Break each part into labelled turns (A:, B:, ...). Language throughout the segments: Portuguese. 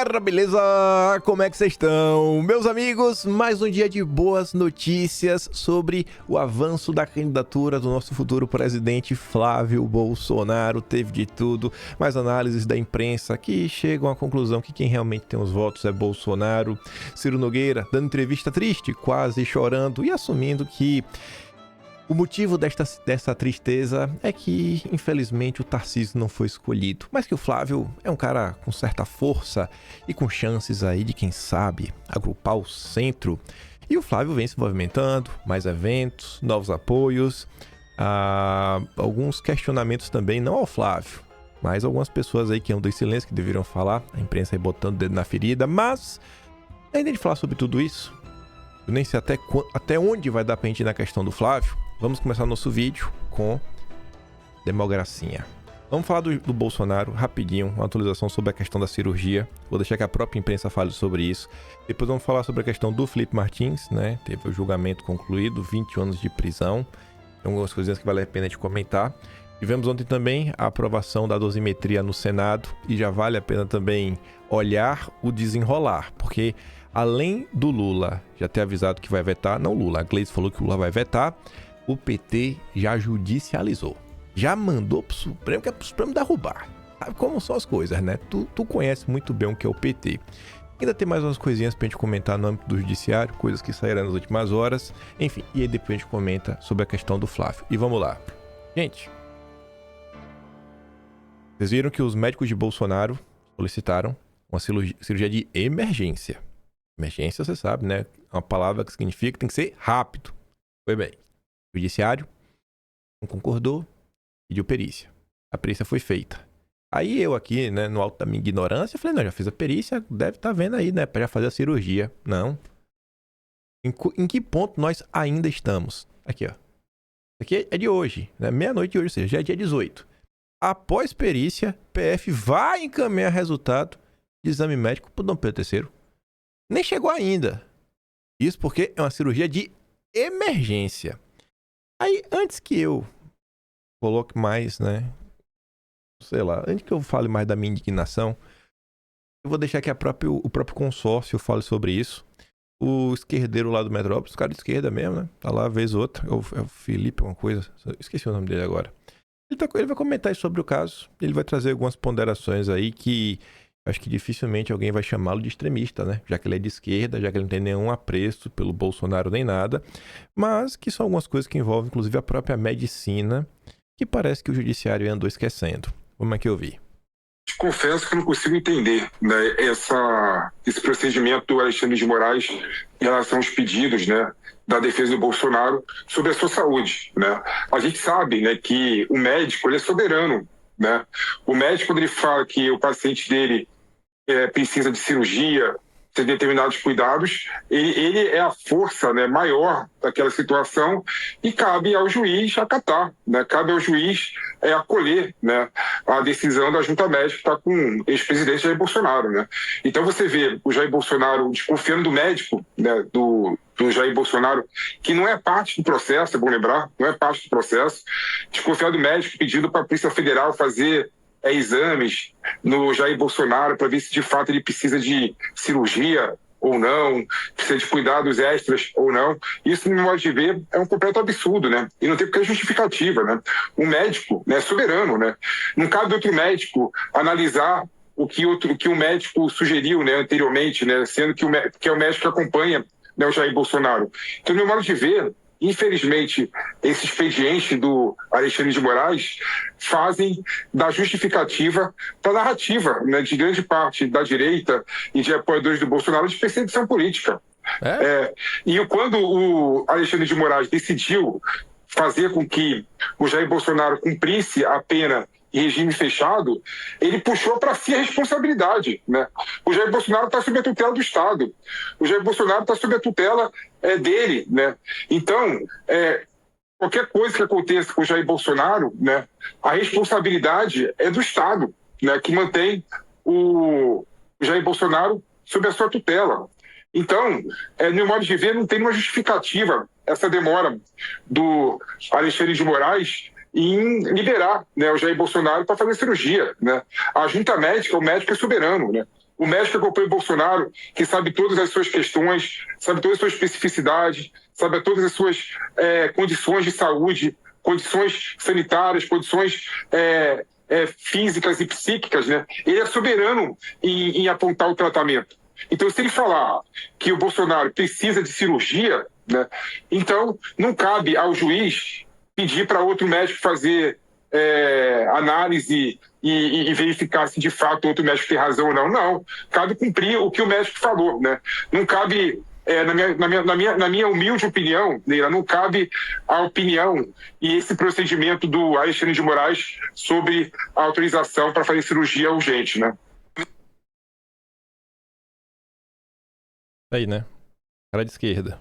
A: galera, beleza? Como é que vocês estão? Meus amigos, mais um dia de boas notícias sobre o avanço da candidatura do nosso futuro presidente Flávio Bolsonaro. Teve de tudo, mais análises da imprensa que chegam à conclusão que quem realmente tem os votos é Bolsonaro. Ciro Nogueira dando entrevista triste, quase chorando e assumindo que o motivo dessa tristeza é que, infelizmente, o Tarcísio não foi escolhido, mas que o Flávio é um cara com certa força e com chances aí de, quem sabe, agrupar o centro. E o Flávio vem se movimentando, mais eventos, novos apoios, alguns questionamentos também, não ao Flávio, mas algumas pessoas aí que andam em silêncio, que deveriam falar, a imprensa aí botando o dedo na ferida, mas ainda de falar sobre tudo isso, eu nem sei até onde vai dar pra gente ir na questão do Flávio. Vamos começar nosso vídeo com democracia. Vamos falar do Bolsonaro rapidinho, uma atualização sobre a questão da cirurgia. Vou deixar que a própria imprensa fale sobre isso. Depois vamos falar sobre a questão do Felipe Martins, né? Teve o julgamento concluído, 20 anos de prisão. Tem algumas coisinhas que vale a pena de comentar. Tivemos ontem também a aprovação da dosimetria no Senado e já vale a pena também olhar o desenrolar, porque além do Lula já ter avisado que vai vetar, não Lula, a Gleisi falou que o Lula vai vetar, o PT já judicializou. Já mandou pro Supremo, que é pro Supremo derrubar. Sabe como são as coisas, né? Tu conhece muito bem o que é o PT. Ainda tem mais umas coisinhas pra gente comentar no âmbito do judiciário, coisas que saíram nas últimas horas. Enfim, e aí depois a gente comenta sobre a questão do Flávio. E vamos lá. Gente, vocês viram que os médicos de Bolsonaro solicitaram uma cirurgia de emergência. Emergência, você sabe, né? É uma palavra que significa que tem que ser rápido. Foi bem. O judiciário não concordou, pediu perícia. A perícia foi feita. Aí eu aqui, né, no alto da minha ignorância, falei, não, já fiz a perícia, deve estar vendo aí, né, para já fazer a cirurgia. Não. Em que ponto nós ainda estamos? Aqui, ó. Aqui é de hoje, né, meia-noite de hoje, ou seja, já é dia 18. Após perícia, PF vai encaminhar resultado de exame médico pro Dom Pedro III. Nem chegou ainda. Isso porque é uma cirurgia de emergência. Aí, antes que eu coloque mais, né, sei lá, antes que eu fale mais da minha indignação, eu vou deixar que o próprio consórcio fale sobre isso. O esquerdeiro lá do Metrópolis, o cara de esquerda mesmo, né, tá lá, vez ou outra, é o Felipe, alguma coisa, esqueci o nome dele agora. Ele vai comentar sobre o caso, ele vai trazer algumas ponderações aí que acho que dificilmente alguém vai chamá-lo de extremista, né? Já que ele é de esquerda, já que ele não tem nenhum apreço pelo Bolsonaro nem nada. Mas que são algumas coisas que envolvem, inclusive, a própria medicina, que parece que o judiciário andou esquecendo. Como é que eu vi?
B: Confesso que eu não consigo entender, né, esse procedimento do Alexandre de Moraes em relação aos pedidos, né, da defesa do Bolsonaro sobre a sua saúde, né? A gente sabe, né, que o médico ele é soberano, né? O médico, quando ele fala que o paciente dele precisa de cirurgia, ter determinados cuidados, ele é a força, né, maior daquela situação e cabe ao juiz acatar, né? Cabe ao juiz acolher, né, a decisão da junta médica que está com o ex-presidente Jair Bolsonaro, né? Então você vê o Jair Bolsonaro desconfiando do médico, né, do Jair Bolsonaro, que não é parte do processo, é bom lembrar, não é parte do processo, desconfiar do médico pedindo para a Polícia Federal fazer exames no Jair Bolsonaro para ver se de fato ele precisa de cirurgia ou não, precisa de cuidados extras ou não. Isso, no meu modo de ver, é um completo absurdo, né? E não tem qualquer justificativa, né? O médico, né, é soberano, né? Não cabe outro médico analisar o que o médico sugeriu, né, anteriormente, né, sendo que é o médico que acompanha, né, o Jair Bolsonaro. Então, no meu modo de ver, infelizmente, esse expediente do Alexandre de Moraes fazem da justificativa da narrativa, né, de grande parte da direita e de apoiadores do Bolsonaro de perseguição política. E quando o Alexandre de Moraes decidiu fazer com que o Jair Bolsonaro cumprisse a pena em regime fechado, ele puxou para si a responsabilidade, né? O Jair Bolsonaro está sob a tutela do Estado. O Jair Bolsonaro está sob a tutela dele, né? Então, qualquer coisa que aconteça com o Jair Bolsonaro, né, a responsabilidade é do Estado, né, que mantém o Jair Bolsonaro sob a sua tutela. Então, no meu modo de ver, não tem uma justificativa essa demora do Alexandre de Moraes em liberar, né, o Jair Bolsonaro para fazer cirurgia, né? A junta médica, o médico é soberano, né? O médico que acompanha o Bolsonaro, que sabe todas as suas questões, sabe todas as suas especificidades, sabe todas as suas condições de saúde, condições sanitárias, condições físicas e psíquicas, né? Ele é soberano em apontar o tratamento. Então, se ele falar que o Bolsonaro precisa de cirurgia, né, então não cabe ao juiz pedir para outro médico fazer análise e verificar se de fato o outro médico tem razão ou não. Não, cabe cumprir o que o médico falou, né? Não cabe, na minha humilde opinião, Neira, não cabe a opinião e esse procedimento do Alexandre de Moraes sobre a autorização para fazer cirurgia urgente, né?
A: Aí, né? Cara de esquerda.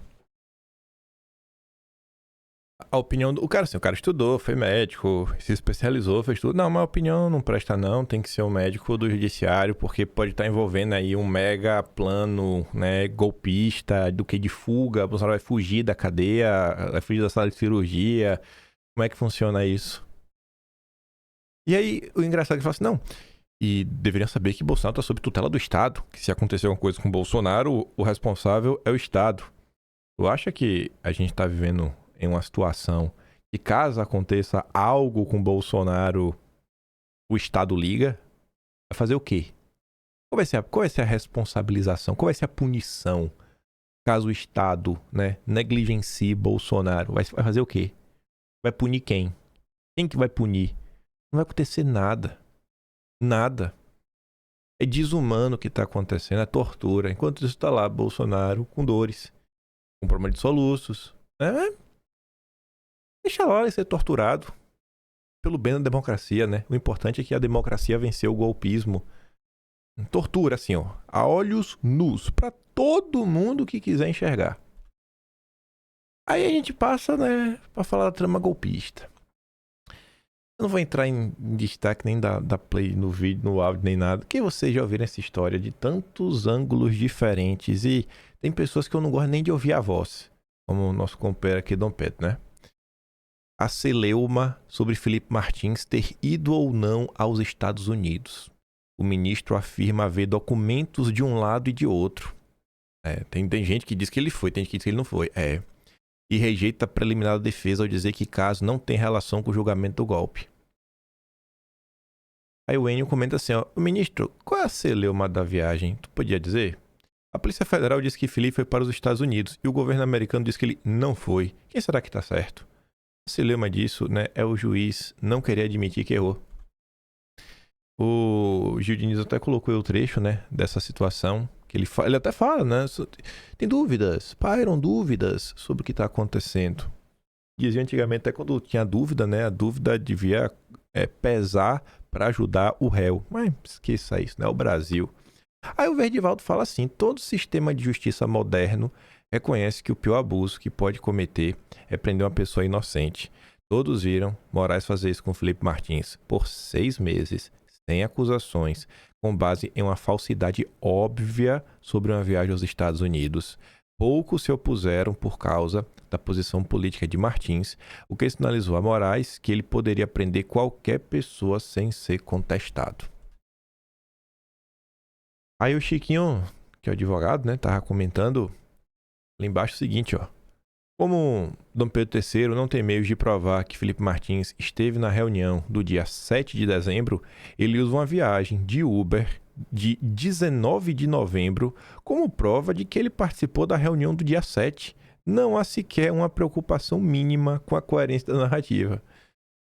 A: A opinião do... O cara, assim, o cara estudou, foi médico, se especializou, fez tudo. Não, mas a opinião não presta não, tem que ser um médico do judiciário, porque pode estar envolvendo aí um mega plano, né, golpista, do que de fuga, o Bolsonaro vai fugir da cadeia, vai fugir da sala de cirurgia. Como é que funciona isso? E aí, o engraçado é que fala assim, não, e deveriam saber que Bolsonaro está sob tutela do Estado, que se acontecer alguma coisa com Bolsonaro, o responsável é o Estado. Tu acha que a gente está vivendo em uma situação que, caso aconteça algo com Bolsonaro, o Estado liga? Vai fazer o quê? Qual vai ser a responsabilização? Qual vai ser a punição caso o Estado, né, negligencie Bolsonaro? Vai fazer o quê? Vai punir quem? Quem que vai punir? Não vai acontecer nada. Nada. É desumano o que está acontecendo, é tortura. Enquanto isso está lá, Bolsonaro com dores, com problema de soluços. Deixa lá ele ser torturado pelo bem da democracia, né? O importante é que a democracia venceu o golpismo. Tortura, assim, ó, a olhos nus, pra todo mundo que quiser enxergar. Aí a gente passa, né, pra falar da trama golpista. Eu não vou entrar em destaque nem da play no vídeo, no áudio, nem nada, porque vocês já ouviram essa história de tantos ângulos diferentes e tem pessoas que eu não gosto nem de ouvir a voz, como o nosso companheiro aqui, Dom Pedro, né? A celeuma sobre Felipe Martins ter ido ou não aos Estados Unidos. O ministro afirma haver documentos de um lado e de outro. Tem gente que diz que ele foi, tem gente que diz que ele não foi. E rejeita a preliminar da defesa ao dizer que caso não tem relação com o julgamento do golpe. Aí o Enio comenta assim, ó, ministro, qual é a celeuma da viagem? Tu podia dizer? A Polícia Federal disse que Felipe foi para os Estados Unidos e o governo americano disse que ele não foi. Quem será que está certo? O celeuma disso, né, é o juiz não querer admitir que errou. O Gil Diniz até colocou o trecho, né, dessa situação, que ele até fala, né, tem dúvidas, pairam dúvidas sobre o que está acontecendo. Dizia antigamente, até quando tinha dúvida, né, a dúvida devia pesar para ajudar o réu. Mas esqueça isso, né, o Brasil. Aí o Verdivaldo fala assim, todo sistema de justiça moderno reconhece que o pior abuso que pode cometer é prender uma pessoa inocente. Todos viram Moraes fazer isso com Felipe Martins por 6 meses, sem acusações, com base em uma falsidade óbvia sobre uma viagem aos Estados Unidos. Poucos se opuseram por causa da posição política de Martins, o que sinalizou a Moraes que ele poderia prender qualquer pessoa sem ser contestado. Aí o Chiquinho, que é o advogado, né, tava comentando lá embaixo o seguinte, ó. Como Dom Pedro III não tem meios de provar que Felipe Martins esteve na reunião do dia 7 de dezembro, ele usa uma viagem de Uber de 19 de novembro como prova de que ele participou da reunião do dia 7. Não há sequer uma preocupação mínima com a coerência da narrativa.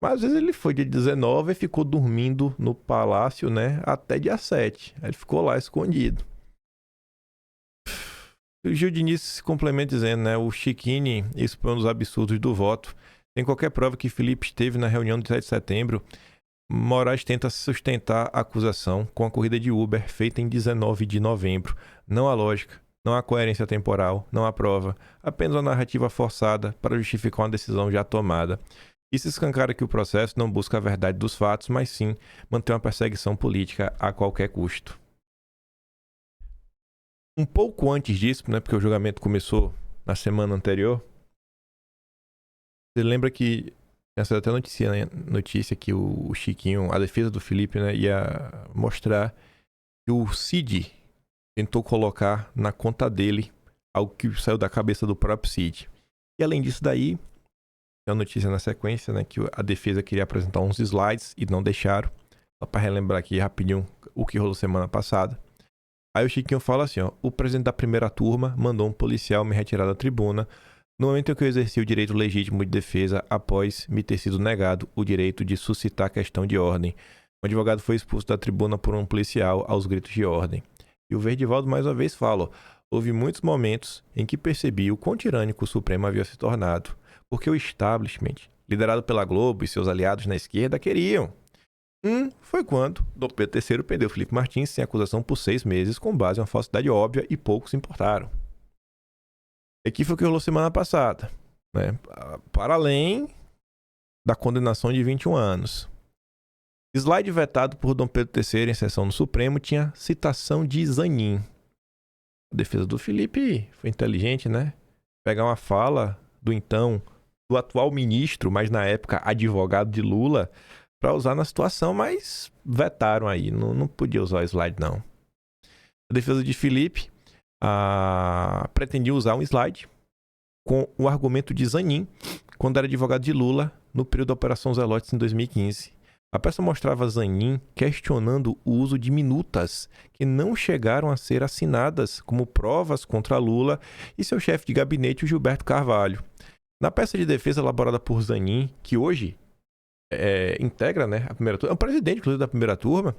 A: Mas às vezes ele foi dia 19 e ficou dormindo no palácio, né, até dia 7. Aí ele ficou lá escondido. O Gil Diniz se complementa dizendo, né, o Chiquini expõe os absurdos do voto. Tem qualquer prova que Felipe esteve na reunião de 7 de setembro. Moraes tenta sustentar a acusação com a corrida de Uber feita em 19 de novembro. Não há lógica, não há coerência temporal, não há prova. Apenas uma narrativa forçada para justificar uma decisão já tomada. Isso escancara que o processo não busca a verdade dos fatos, mas sim manter uma perseguição política a qualquer custo. Um pouco antes disso, né, porque o julgamento começou na semana anterior, você lembra que essa até notícia que o Chiquinho, a defesa do Felipe, né, ia mostrar que o CID, tentou colocar na conta dele algo que saiu da cabeça do próprio Cid. E além disso daí, tem uma notícia na sequência, né, que a defesa queria apresentar uns slides e não deixaram. Só para relembrar aqui rapidinho o que rolou semana passada. Aí o Chiquinho fala assim, ó, o presidente da primeira turma mandou um policial me retirar da tribuna no momento em que eu exerci o direito legítimo de defesa após me ter sido negado o direito de suscitar questão de ordem. O advogado foi expulso da tribuna por um policial aos gritos de ordem. E o Verdivaldo mais uma vez fala, ó, houve muitos momentos em que percebi o quão tirânico o Supremo havia se tornado, porque o establishment, liderado pela Globo e seus aliados na esquerda, queriam. Foi quando Dom Pedro III prendeu Felipe Martins sem acusação por 6 meses com base em uma falsidade óbvia e poucos se importaram. Aqui foi o que rolou semana passada, né? Para além da condenação de 21 anos. Slide vetado por Dom Pedro III em sessão no Supremo tinha citação de Zanin. A defesa do Felipe foi inteligente, né? Pegar uma fala do atual ministro, mas na época advogado de Lula, para usar na situação, mas vetaram aí. Não podia usar o slide, não. A defesa de Felipe pretendia usar um slide com o argumento de Zanin, quando era advogado de Lula, no período da Operação Zelotes em 2015. A peça mostrava Zanin questionando o uso de minutas que não chegaram a ser assinadas como provas contra Lula e seu chefe de gabinete, o Gilberto Carvalho. Na peça de defesa elaborada por Zanin, que hoje integra, né, a primeira turma, é o presidente, inclusive, da primeira turma,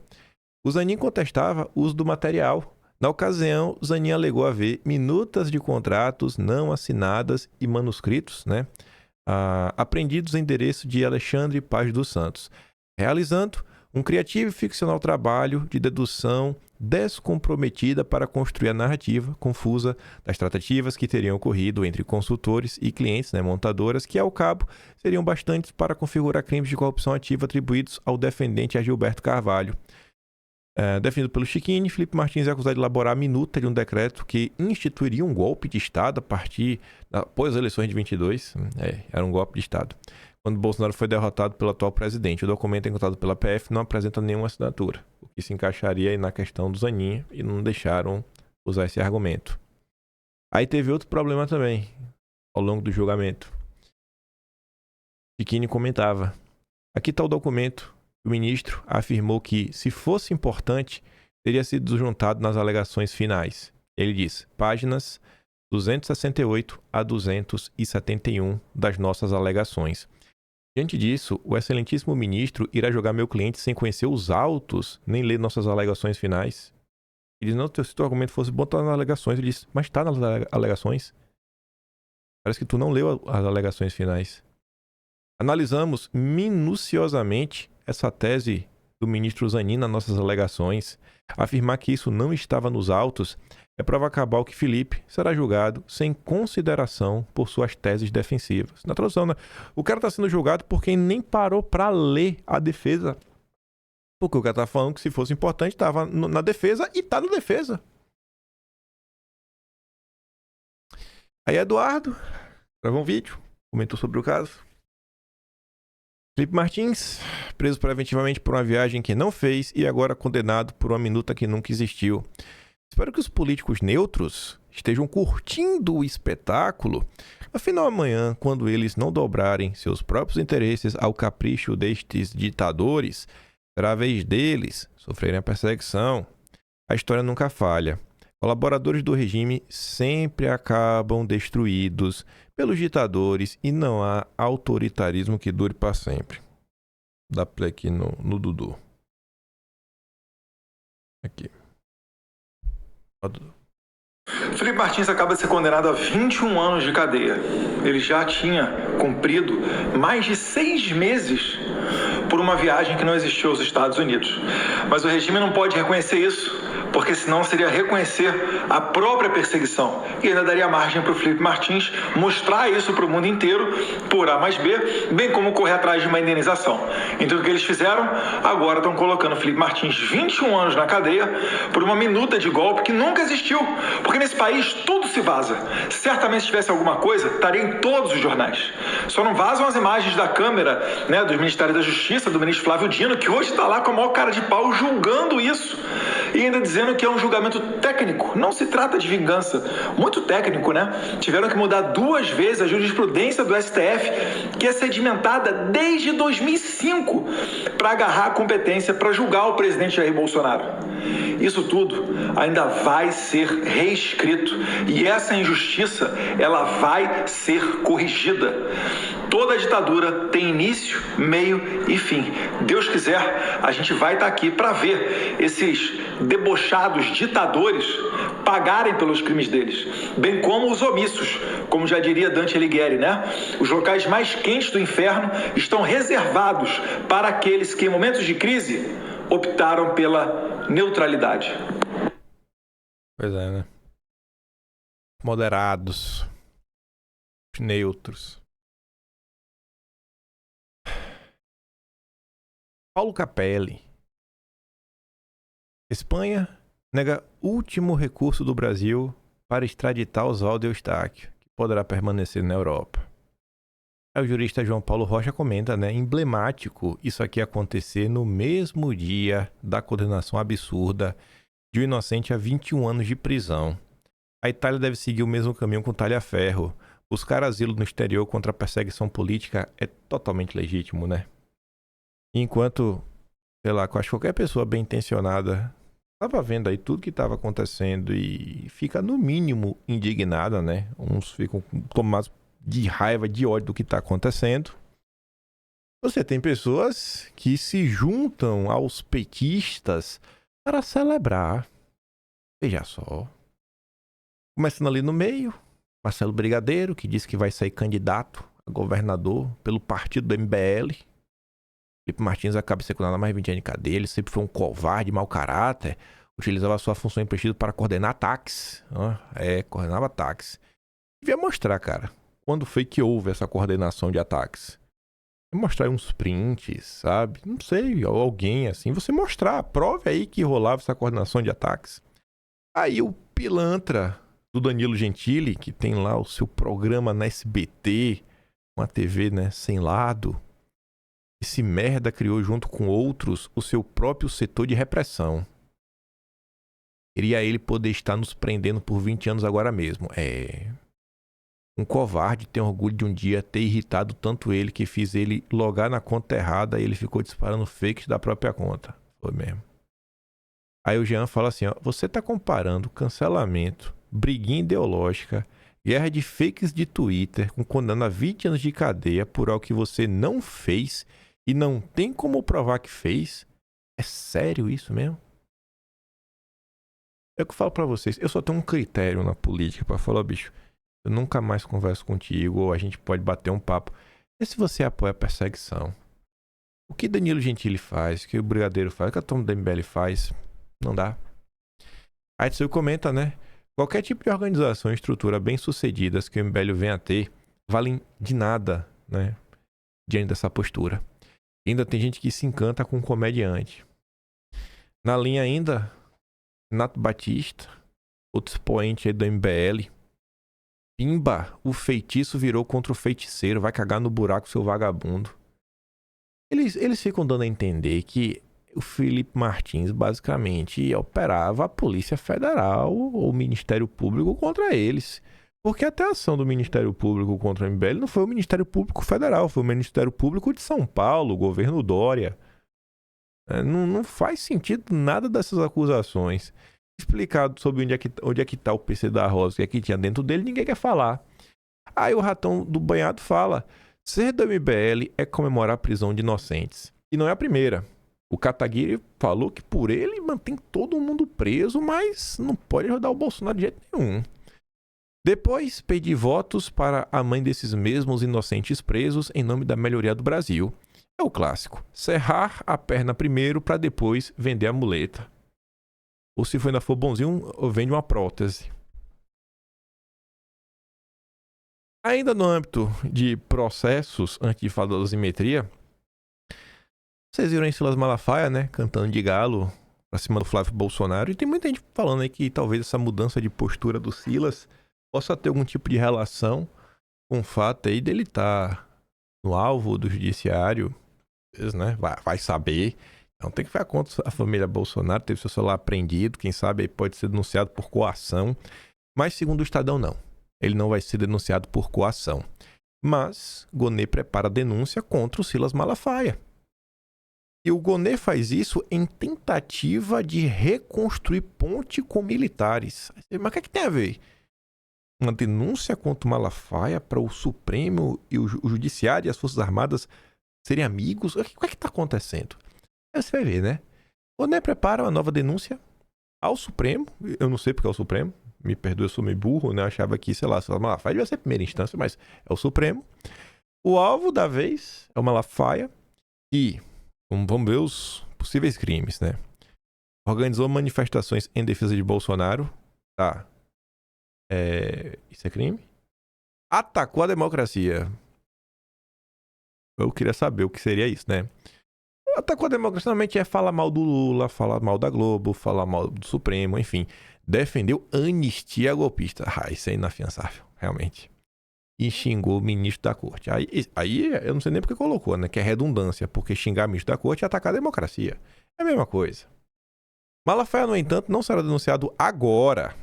A: o Zanin contestava o uso do material. Na ocasião, Zanin alegou haver minutas de contratos não assinadas e manuscritos, né, apreendidos em endereço de Alexandre Paz dos Santos, realizando um criativo e ficcional trabalho de dedução descomprometida para construir a narrativa confusa das tratativas que teriam ocorrido entre consultores e clientes, né, montadoras, que ao cabo seriam bastantes para configurar crimes de corrupção ativa atribuídos ao defendente Gilberto Carvalho. Definido pelo Chiquini, Felipe Martins é acusado de elaborar a minuta de um decreto que instituiria um golpe de Estado após as eleições de 22. Era um golpe de Estado. Quando Bolsonaro foi derrotado pelo atual presidente. O documento encontrado pela PF não apresenta nenhuma assinatura, o que se encaixaria aí na questão do Zanin, e não deixaram usar esse argumento. Aí teve outro problema também, ao longo do julgamento. Chiquini comentava, aqui está o documento. O ministro afirmou que, se fosse importante, teria sido juntado nas alegações finais. Ele diz, páginas 268 a 271 das nossas alegações. Diante disso, o excelentíssimo ministro irá julgar meu cliente sem conhecer os autos, nem ler nossas alegações finais. Ele diz, não, se o teu argumento fosse bom, tá nas alegações. Ele diz, mas está nas alegações. Parece que tu não leu as alegações finais. Analisamos minuciosamente essa tese do ministro Zanin nas nossas alegações. Afirmar que isso não estava nos autos é prova cabal que Felipe será julgado sem consideração por suas teses defensivas. Na tradução, né? O cara está sendo julgado por quem nem parou para ler a defesa. Porque o cara está falando que, se fosse importante, estava na defesa e está na defesa. Aí Eduardo gravou um vídeo, comentou sobre o caso. Felipe Martins, preso preventivamente por uma viagem que não fez e agora condenado por uma minuta que nunca existiu. Espero que os políticos neutros estejam curtindo o espetáculo. Afinal, amanhã, quando eles não dobrarem seus próprios interesses ao capricho destes ditadores, será a vez deles sofrerem a perseguição. A história nunca falha. Colaboradores do regime sempre acabam destruídos pelos ditadores e não há autoritarismo que dure para sempre. Dá play aqui no Dudu. Aqui. Ó, Dudu.
C: Felipe Martins acaba de ser condenado a 21 anos de cadeia. Ele já tinha cumprido mais de 6 meses por uma viagem que não existiu aos Estados Unidos. Mas o regime não pode reconhecer isso, porque senão seria reconhecer a própria perseguição. E ainda daria margem para o Felipe Martins mostrar isso para o mundo inteiro, por A mais B, bem como correr atrás de uma indenização. Então o que eles fizeram? Agora estão colocando o Felipe Martins 21 anos na cadeia por uma minuta de golpe que nunca existiu. Porque nesse país tudo se vaza. Certamente se tivesse alguma coisa, estaria em todos os jornais. Só não vazam as imagens da câmera, né, dos Ministérios da Justiça, Justiça, do ministro Flávio Dino, que hoje está lá com a maior cara de pau julgando isso e ainda dizendo que é um julgamento técnico. Não se trata de vingança. Muito técnico, né? Tiveram que mudar 2 vezes a jurisprudência do STF, que é sedimentada desde 2005, para agarrar a competência para julgar o presidente Jair Bolsonaro. Isso tudo ainda vai ser reescrito e essa injustiça, ela vai ser corrigida. Toda ditadura tem início, meio e fim. Deus quiser, a gente vai estar aqui para ver esses debochados ditadores pagarem pelos crimes deles, bem como os omissos, como já diria Dante Alighieri, né? Os locais mais quentes do inferno estão reservados para aqueles que, em momentos de crise, optaram pela neutralidade.
A: Pois é, né? Moderados, neutros. Paulo Capelli. Espanha nega último recurso do Brasil para extraditar Oswaldo Eustáquio, que poderá permanecer na Europa. Aí o jurista João Paulo Rocha comenta, né? Emblemático isso aqui acontecer no mesmo dia da condenação absurda de um inocente a 21 anos de prisão. A Itália deve seguir o mesmo caminho com talha-ferro. Buscar asilo no exterior contra a perseguição política é totalmente legítimo, né? Enquanto, sei lá, acho que qualquer pessoa bem intencionada estava vendo aí tudo que estava acontecendo e fica no mínimo indignada, né? Uns ficam tomados de raiva, de ódio do que está acontecendo. Você tem pessoas que se juntam aos petistas para celebrar. Veja só. Começando ali no meio, Marcelo Brigadeiro, que disse que vai sair candidato a governador pelo partido do MBL. Felipe Martins acaba de ser condenado a mais de 20 anos de cadeia. Ele sempre foi um covarde, mau caráter. Utilizava a sua função emprestida para coordenar ataques. Coordenava ataques. Devia mostrar, cara, quando foi que houve essa coordenação de ataques. Mostrar uns prints, sabe? Não sei, alguém assim. Você mostrar, prove aí que rolava essa coordenação de ataques. Aí o pilantra do Danilo Gentili, que tem lá o seu programa na SBT, uma TV, né, sem lado. Esse merda criou junto com outros o seu próprio setor de repressão. Queria ele poder estar nos prendendo por 20 anos agora mesmo. Um covarde tem orgulho de um dia ter irritado tanto ele que fiz ele logar na conta errada e ele ficou disparando fakes da própria conta. Foi mesmo. Aí o Jean fala assim, ó, você tá comparando cancelamento, briguinha ideológica, guerra de fakes de Twitter com condena a 20 anos de cadeia por algo que você não fez e não tem como provar que fez? É sério isso mesmo? É o que eu falo pra vocês, eu só tenho um critério na política pra falar, bicho, eu nunca mais converso contigo, ou a gente pode bater um papo. E se você apoia a perseguição? O que Danilo Gentili faz, o que o Brigadeiro faz, o que a turma do MBL faz, não dá. Aí você comenta, né? Qualquer tipo de organização e estrutura bem sucedidas que o MBL venha a ter, valem de nada, né? Diante dessa postura. E ainda tem gente que se encanta com um comediante. Na linha ainda, Renato Batista, outro expoente aí do MBL. Pimba, o feitiço virou contra o feiticeiro, vai cagar no buraco, seu vagabundo. Eles ficam dando a entender que o Felipe Martins basicamente operava a Polícia Federal ou o Ministério Público contra eles. Porque até a ação do Ministério Público contra o MBL não foi o Ministério Público Federal, foi o Ministério Público de São Paulo, o governo Dória. Não faz sentido nada dessas acusações. Explicado sobre onde é que tá o PC da Rosa, o que é que tinha dentro dele, ninguém quer falar. Aí o ratão do banhado fala, ser do MBL é comemorar a prisão de inocentes. E não é a primeira. O Kataguiri falou que por ele mantém todo mundo preso, mas não pode ajudar o Bolsonaro de jeito nenhum. Depois, pedir votos para a mãe desses mesmos inocentes presos em nome da melhoria do Brasil. É o clássico. Serrar a perna primeiro para depois vender a muleta. Ou se ainda for bonzinho, vende uma prótese. Ainda no âmbito de processos, antes de falar da dosimetria, vocês viram aí Silas Malafaia, né? Cantando de galo pra cima do Flávio Bolsonaro. E tem muita gente falando aí que talvez essa mudança de postura do Silas possa ter algum tipo de relação com o fato aí dele estar no alvo do judiciário né? Vai saber. Então tem que ficar contra a família Bolsonaro, teve seu celular apreendido, quem sabe pode ser denunciado por coação. Mas segundo o Estadão, não. Ele não vai ser denunciado por coação. Mas Gonê prepara a denúncia contra o Silas Malafaia. E o Gonê faz isso em tentativa de reconstruir ponte com militares. Mas o que é que tem a ver? Uma denúncia contra o Malafaia para o Supremo e o Judiciário e as Forças Armadas serem amigos? O que é que está acontecendo? Aí você vai ver, né? O Gonê prepara uma nova denúncia ao Supremo. Eu não sei porque é o Supremo. Me perdoe, eu sou meio burro, né? Eu achava que, sei lá, o Malafaia devia ser a primeira instância, mas é o Supremo. O alvo da vez é o Malafaia e vamos ver os possíveis crimes, né? Organizou manifestações em defesa de Bolsonaro. Tá. Isso é crime? Atacou a democracia. Eu queria saber o que seria isso, né? Atacou a democracia normalmente é falar mal do Lula, falar mal da Globo, falar mal do Supremo, enfim. Defendeu anistia golpista. Isso é inafiançável, realmente. E xingou o ministro da corte. Aí eu não sei nem porque colocou, né? Que é redundância, porque xingar o ministro da corte é atacar a democracia. É a mesma coisa. Malafaia, no entanto, não será denunciado agora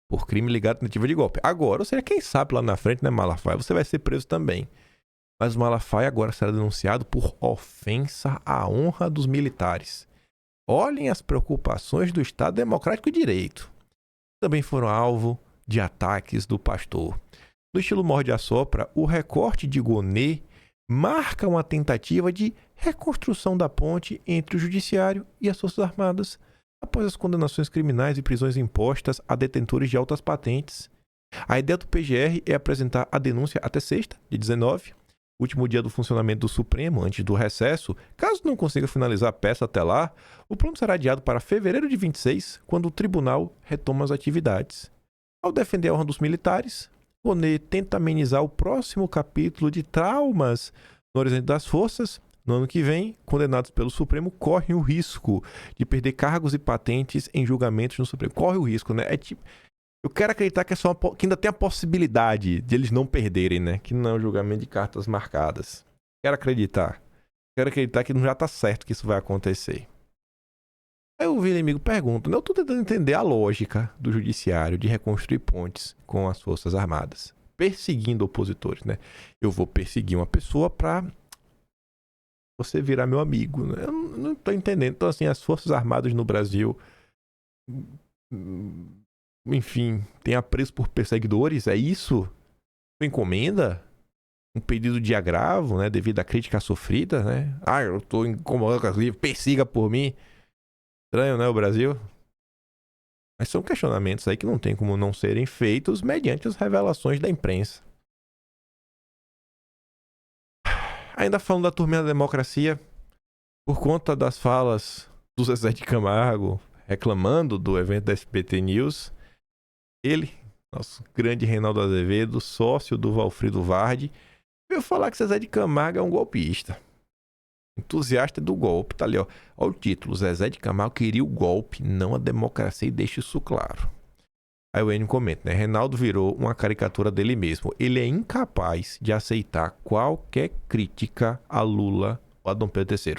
A: por crime ligado à tentativa de golpe. Agora, ou seja, quem sabe lá na frente, né, Malafaia, você vai ser preso também. Mas o Malafaia agora será denunciado por ofensa à honra dos militares. Olhem as preocupações do Estado Democrático de Direito. Também foram alvo de ataques do pastor. No estilo morde-a-sopra, o recorte de Gonê marca uma tentativa de reconstrução da ponte entre o Judiciário e as Forças Armadas após as condenações criminais e prisões impostas a detentores de altas patentes. A ideia do PGR é apresentar a denúncia até sexta, de 19, último dia do funcionamento do Supremo, antes do recesso. Caso não consiga finalizar a peça até lá, o plano será adiado para fevereiro de 26, quando o tribunal retoma as atividades. Ao defender a honra dos militares, Gonê tenta amenizar o próximo capítulo de traumas no horizonte das forças. No ano que vem, condenados pelo Supremo correm o risco de perder cargos e patentes em julgamentos no Supremo. Corre o risco, né? Eu quero acreditar que, que ainda tem a possibilidade de eles não perderem, né? Que não é um julgamento de cartas marcadas. Quero acreditar. Quero acreditar que não já tá certo que isso vai acontecer. Aí o inimigo pergunta, né? Eu tô tentando entender a lógica do judiciário de reconstruir pontes com as Forças Armadas, perseguindo opositores, né? Eu vou perseguir uma pessoa pra você virar meu amigo, né? Eu não tô entendendo. Então, assim, as Forças Armadas no Brasil, enfim, tem apreço por perseguidores, é isso? Encomenda? Um pedido de agravo, né? Devido à crítica sofrida, né? Eu tô incomodado com as livros, persiga por mim. Estranho, né, o Brasil? Mas são questionamentos aí que não tem como não serem feitos mediante as revelações da imprensa. Ainda falando da turminha da democracia, por conta das falas do Zezé de Camargo reclamando do evento da SBT News, ele, nosso grande Reinaldo Azevedo, sócio do Valfrido Vardi, veio falar que Zezé de Camargo é um golpista. Entusiasta do golpe, tá ali, ó. Olha o título, Zezé de Camargo queria o golpe, não a democracia, e deixa isso claro. Aí o Enio comenta, né? Reinaldo virou uma caricatura dele mesmo. Ele é incapaz de aceitar qualquer crítica a Lula ou a Dom Pedro III.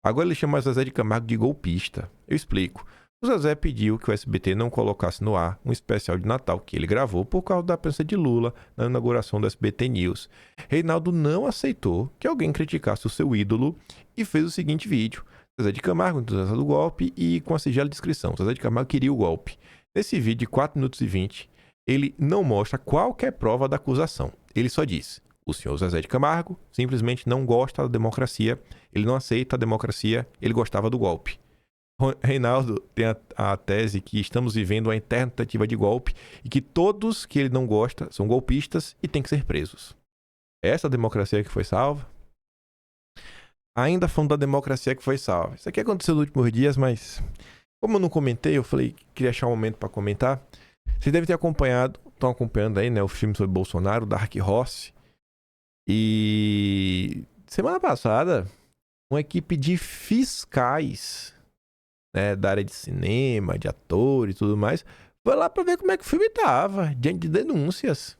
A: Agora ele chama Zezé de Camargo de golpista. Eu explico. O Zezé pediu que o SBT não colocasse no ar um especial de Natal que ele gravou por causa da presença de Lula na inauguração do SBT News. Reinaldo não aceitou que alguém criticasse o seu ídolo e fez o seguinte vídeo. Zezé de Camargo, entusiasta do golpe, e com a singela descrição. Zezé de Camargo queria o golpe. Nesse vídeo de 4 minutos e 20, ele não mostra qualquer prova da acusação. Ele só diz: o senhor Zezé de Camargo simplesmente não gosta da democracia, ele não aceita a democracia, ele gostava do golpe. Reinaldo tem a tese que estamos vivendo uma eterna tentativa de golpe e que todos que ele não gosta são golpistas e têm que ser presos. É essa democracia que foi salva? Ainda falando da democracia que foi salva. Isso aqui aconteceu nos últimos dias, mas como eu não comentei, eu falei que queria achar um momento para comentar. Vocês devem ter acompanhado, estão acompanhando aí, né, o filme sobre Bolsonaro, Dark Horse. E semana passada, uma equipe de fiscais, né, da área de cinema, de atores e tudo mais, foi lá para ver como é que o filme tava, diante de denúncias.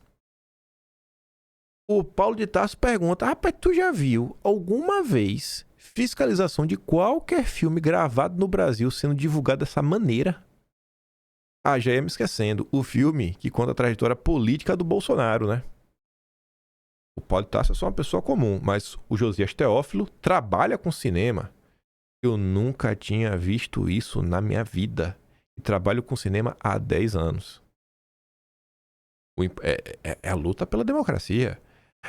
A: O Paulo de Tarso pergunta: rapaz, tu já viu alguma vez fiscalização de qualquer filme gravado no Brasil sendo divulgado dessa maneira? Ah, já ia me esquecendo. O filme que conta a trajetória política do Bolsonaro, né? O Paulo de Tarso é só uma pessoa comum, mas o Josias Teófilo trabalha com cinema. Eu nunca tinha visto isso na minha vida. E trabalho com cinema há 10 anos. É a luta pela democracia.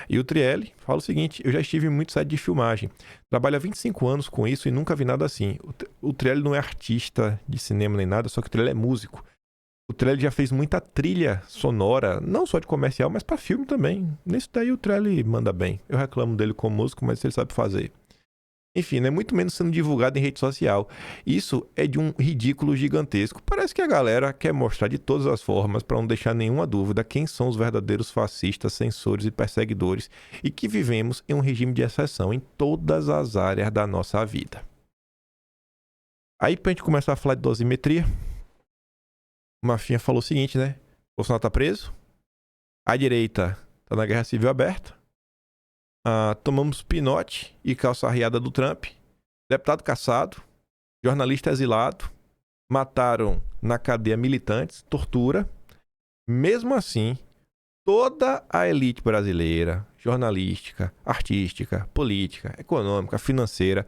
A: E o Trielli fala o seguinte: eu já estive em muito site de filmagem. Trabalho há 25 anos com isso e nunca vi nada assim. O Trielli não é artista de cinema nem nada, só que o Trielli é músico. O Trielli já fez muita trilha sonora, não só de comercial, mas para filme também. Nisso daí o Trielli manda bem. Eu reclamo dele como músico, mas ele sabe fazer. Enfim, né? Muito menos sendo divulgado em rede social. Isso é de um ridículo gigantesco. Parece que a galera quer mostrar de todas as formas, para não deixar nenhuma dúvida, quem são os verdadeiros fascistas, censores e perseguidores, e que vivemos em um regime de exceção em todas as áreas da nossa vida. Aí, pra gente começar a falar de dosimetria, o Mafinha falou o seguinte, né? Bolsonaro tá preso, a direita tá na guerra civil aberta, tomamos pinote e calça arriada do Trump, deputado cassado, jornalista exilado, mataram na cadeia militantes, tortura. Mesmo assim, toda a elite brasileira, jornalística, artística, política, econômica, financeira,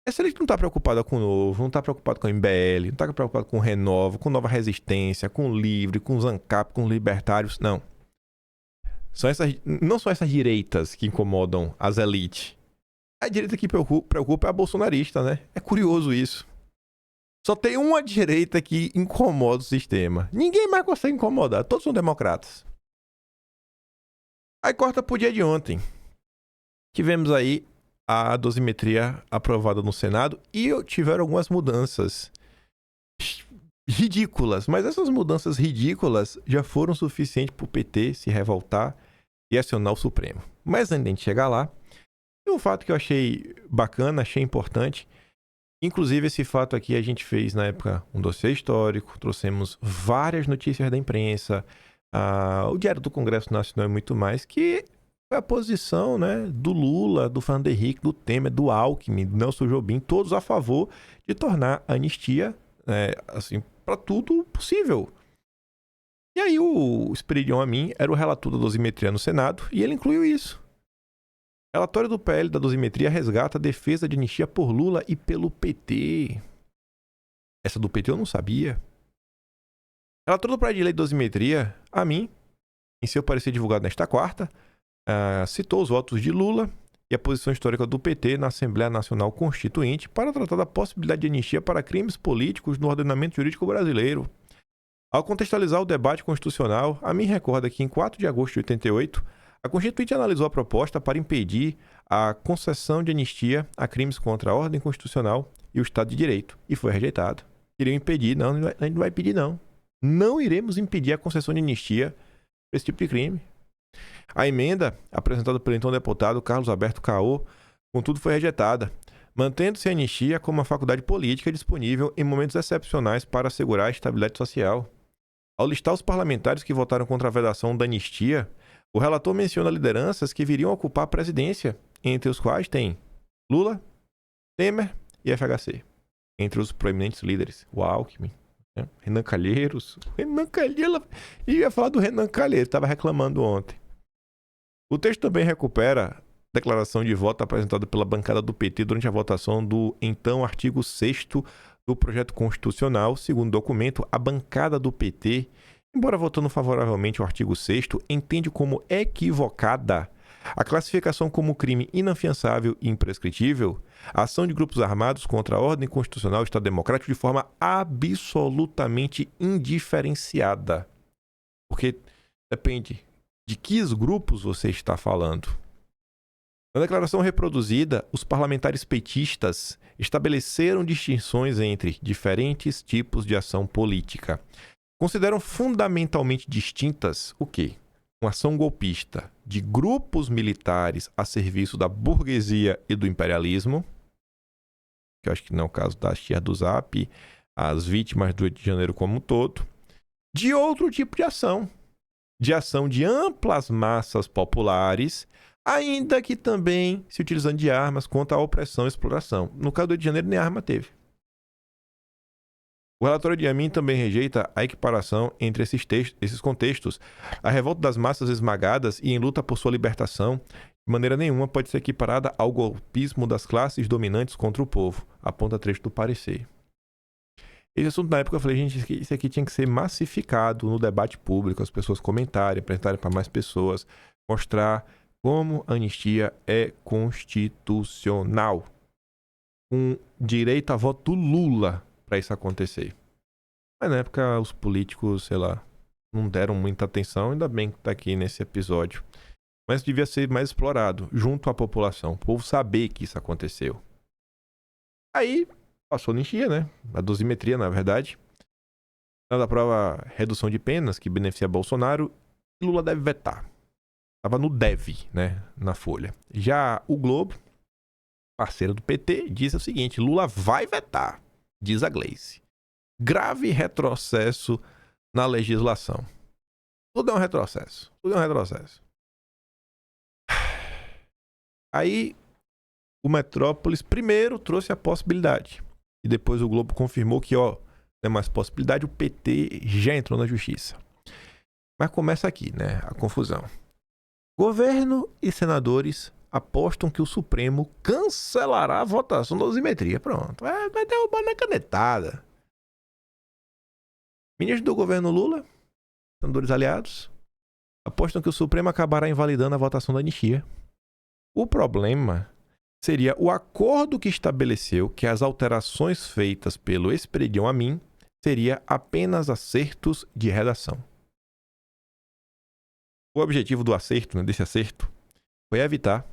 A: essa elite não está preocupada com o Novo, não está preocupada com o MBL, não está preocupada com o Renova, com Nova Resistência, com o Livre, com os ANCAP, com os libertários, não. Não são essas direitas que incomodam as elites. A direita que preocupa é a bolsonarista, né? É curioso isso. Só tem uma direita que incomoda o sistema. Ninguém mais consegue incomodar. Todos são democratas. Aí corta pro dia de ontem. Tivemos aí a dosimetria aprovada no Senado e tiveram algumas mudanças ridículas. Mas essas mudanças ridículas já foram suficientes para o PT se revoltar e acionar o Supremo. Mas antes de a gente chegar lá, tem um fato que eu achei bacana, achei importante. Inclusive, esse fato aqui a gente fez na época um dossiê histórico, trouxemos várias notícias da imprensa, o Diário do Congresso Nacional e muito mais, que foi a posição, né, do Lula, do Fernando Henrique, do Temer, do Alckmin, do Nelson Jobim, todos a favor de tornar a anistia, assim, para tudo possível. E aí o Esperidion Amin era o relator da dosimetria no Senado e ele incluiu isso. Relatório do PL da dosimetria resgata a defesa de anistia por Lula e pelo PT. Essa do PT eu não sabia. Relator do projeto de lei de dosimetria, Amin, em seu parecer divulgado nesta quarta, citou os votos de Lula e a posição histórica do PT na Assembleia Nacional Constituinte para tratar da possibilidade de anistia para crimes políticos no ordenamento jurídico brasileiro. Ao contextualizar o debate constitucional, Amin recorda que em 4 de agosto de 88, a Constituinte analisou a proposta para impedir a concessão de anistia a crimes contra a ordem constitucional e o Estado de Direito, e foi rejeitado. Queriam impedir, não, a gente não vai pedir não. Não iremos impedir a concessão de anistia para esse tipo de crime. A emenda, apresentada pelo então deputado Carlos Alberto Caô, contudo foi rejeitada, mantendo-se a anistia como uma faculdade política disponível em momentos excepcionais para assegurar a estabilidade social. Ao listar os parlamentares que votaram contra a vedação da anistia, o relator menciona lideranças que viriam ocupar a presidência, entre os quais tem Lula, Temer e FHC. Entre os proeminentes líderes, o Alckmin, né? Renan Calheiros. Renan Calheiros, eu ia falar do Renan Calheiros, estava reclamando ontem. O texto também recupera a declaração de voto apresentada pela bancada do PT durante a votação do então artigo 6º do projeto constitucional. Segundo o documento, a bancada do PT, embora votando favoravelmente ao artigo 6º, entende como equivocada a classificação como crime inafiançável e imprescritível a ação de grupos armados contra a ordem constitucional e Estado Democrático de forma absolutamente indiferenciada. Porque depende de que grupos você está falando. Na declaração reproduzida, os parlamentares petistas estabeleceram distinções entre diferentes tipos de ação política. Consideram fundamentalmente distintas o quê? Uma ação golpista de grupos militares a serviço da burguesia e do imperialismo, que eu acho que não é o caso da Tia do Zap, as vítimas do 8 de janeiro como um todo, de outro tipo de ação, de ação de amplas massas populares, ainda que também se utilizando de armas contra a opressão e exploração. No caso do Rio de Janeiro, nem arma teve. O relatório de Amin também rejeita a equiparação entre esses contextos. A revolta das massas esmagadas e em luta por sua libertação, de maneira nenhuma, pode ser equiparada ao golpismo das classes dominantes contra o povo, aponta trecho do parecer. Esse assunto, na época, eu falei, gente, isso aqui tinha que ser massificado no debate público, as pessoas comentarem, apresentarem para mais pessoas, mostrar como a anistia é constitucional, com direito a voto do Lula para isso acontecer. Mas na época os políticos, sei lá, não deram muita atenção, ainda bem que tá aqui nesse episódio. Mas devia ser mais explorado junto à população, o povo saber que isso aconteceu. Aí passou a anistia, né? A dosimetria, na verdade. Da prova redução de penas que beneficia Bolsonaro, Lula deve vetar. Tava no deve, né? Na Folha. Já o Globo, parceiro do PT, diz o seguinte: Lula vai vetar, diz a Gleice. Grave retrocesso na legislação. Tudo é um retrocesso. Tudo é um retrocesso. Aí, o Metrópolis primeiro trouxe a possibilidade. E depois o Globo confirmou que, ó, não é mais possibilidade, o PT já entrou na justiça. Mas começa aqui, né? A confusão. Governo e senadores apostam que o Supremo cancelará a votação da dosimetria. Pronto. Vai derrubar na canetada. Ministros do governo Lula, senadores aliados, apostam que o Supremo acabará invalidando a votação da anistia. O problema seria o acordo que estabeleceu que as alterações feitas pelo ex-presidium Amin seria apenas acertos de redação. O objetivo do acerto, né, desse acerto, foi evitar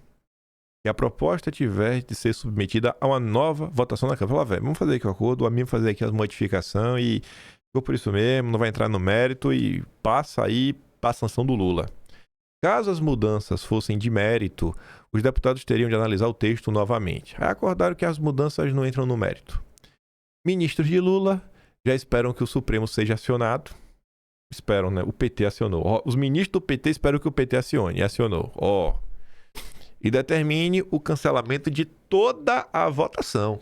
A: que a proposta tivesse de ser submetida a uma nova votação na Câmara. Falou, vamos fazer aqui o acordo, o Amin vai fazer aqui as modificações e ficou por isso mesmo, não vai entrar no mérito e passa aí para a sanção do Lula. Caso as mudanças fossem de mérito, os deputados teriam de analisar o texto novamente. Aí acordaram que as mudanças não entram no mérito. Ministros de Lula já esperam que o Supremo seja acionado. Esperam, né? O PT acionou. Os ministros do PT esperam que o PT acione. E acionou. E determine o cancelamento de toda a votação,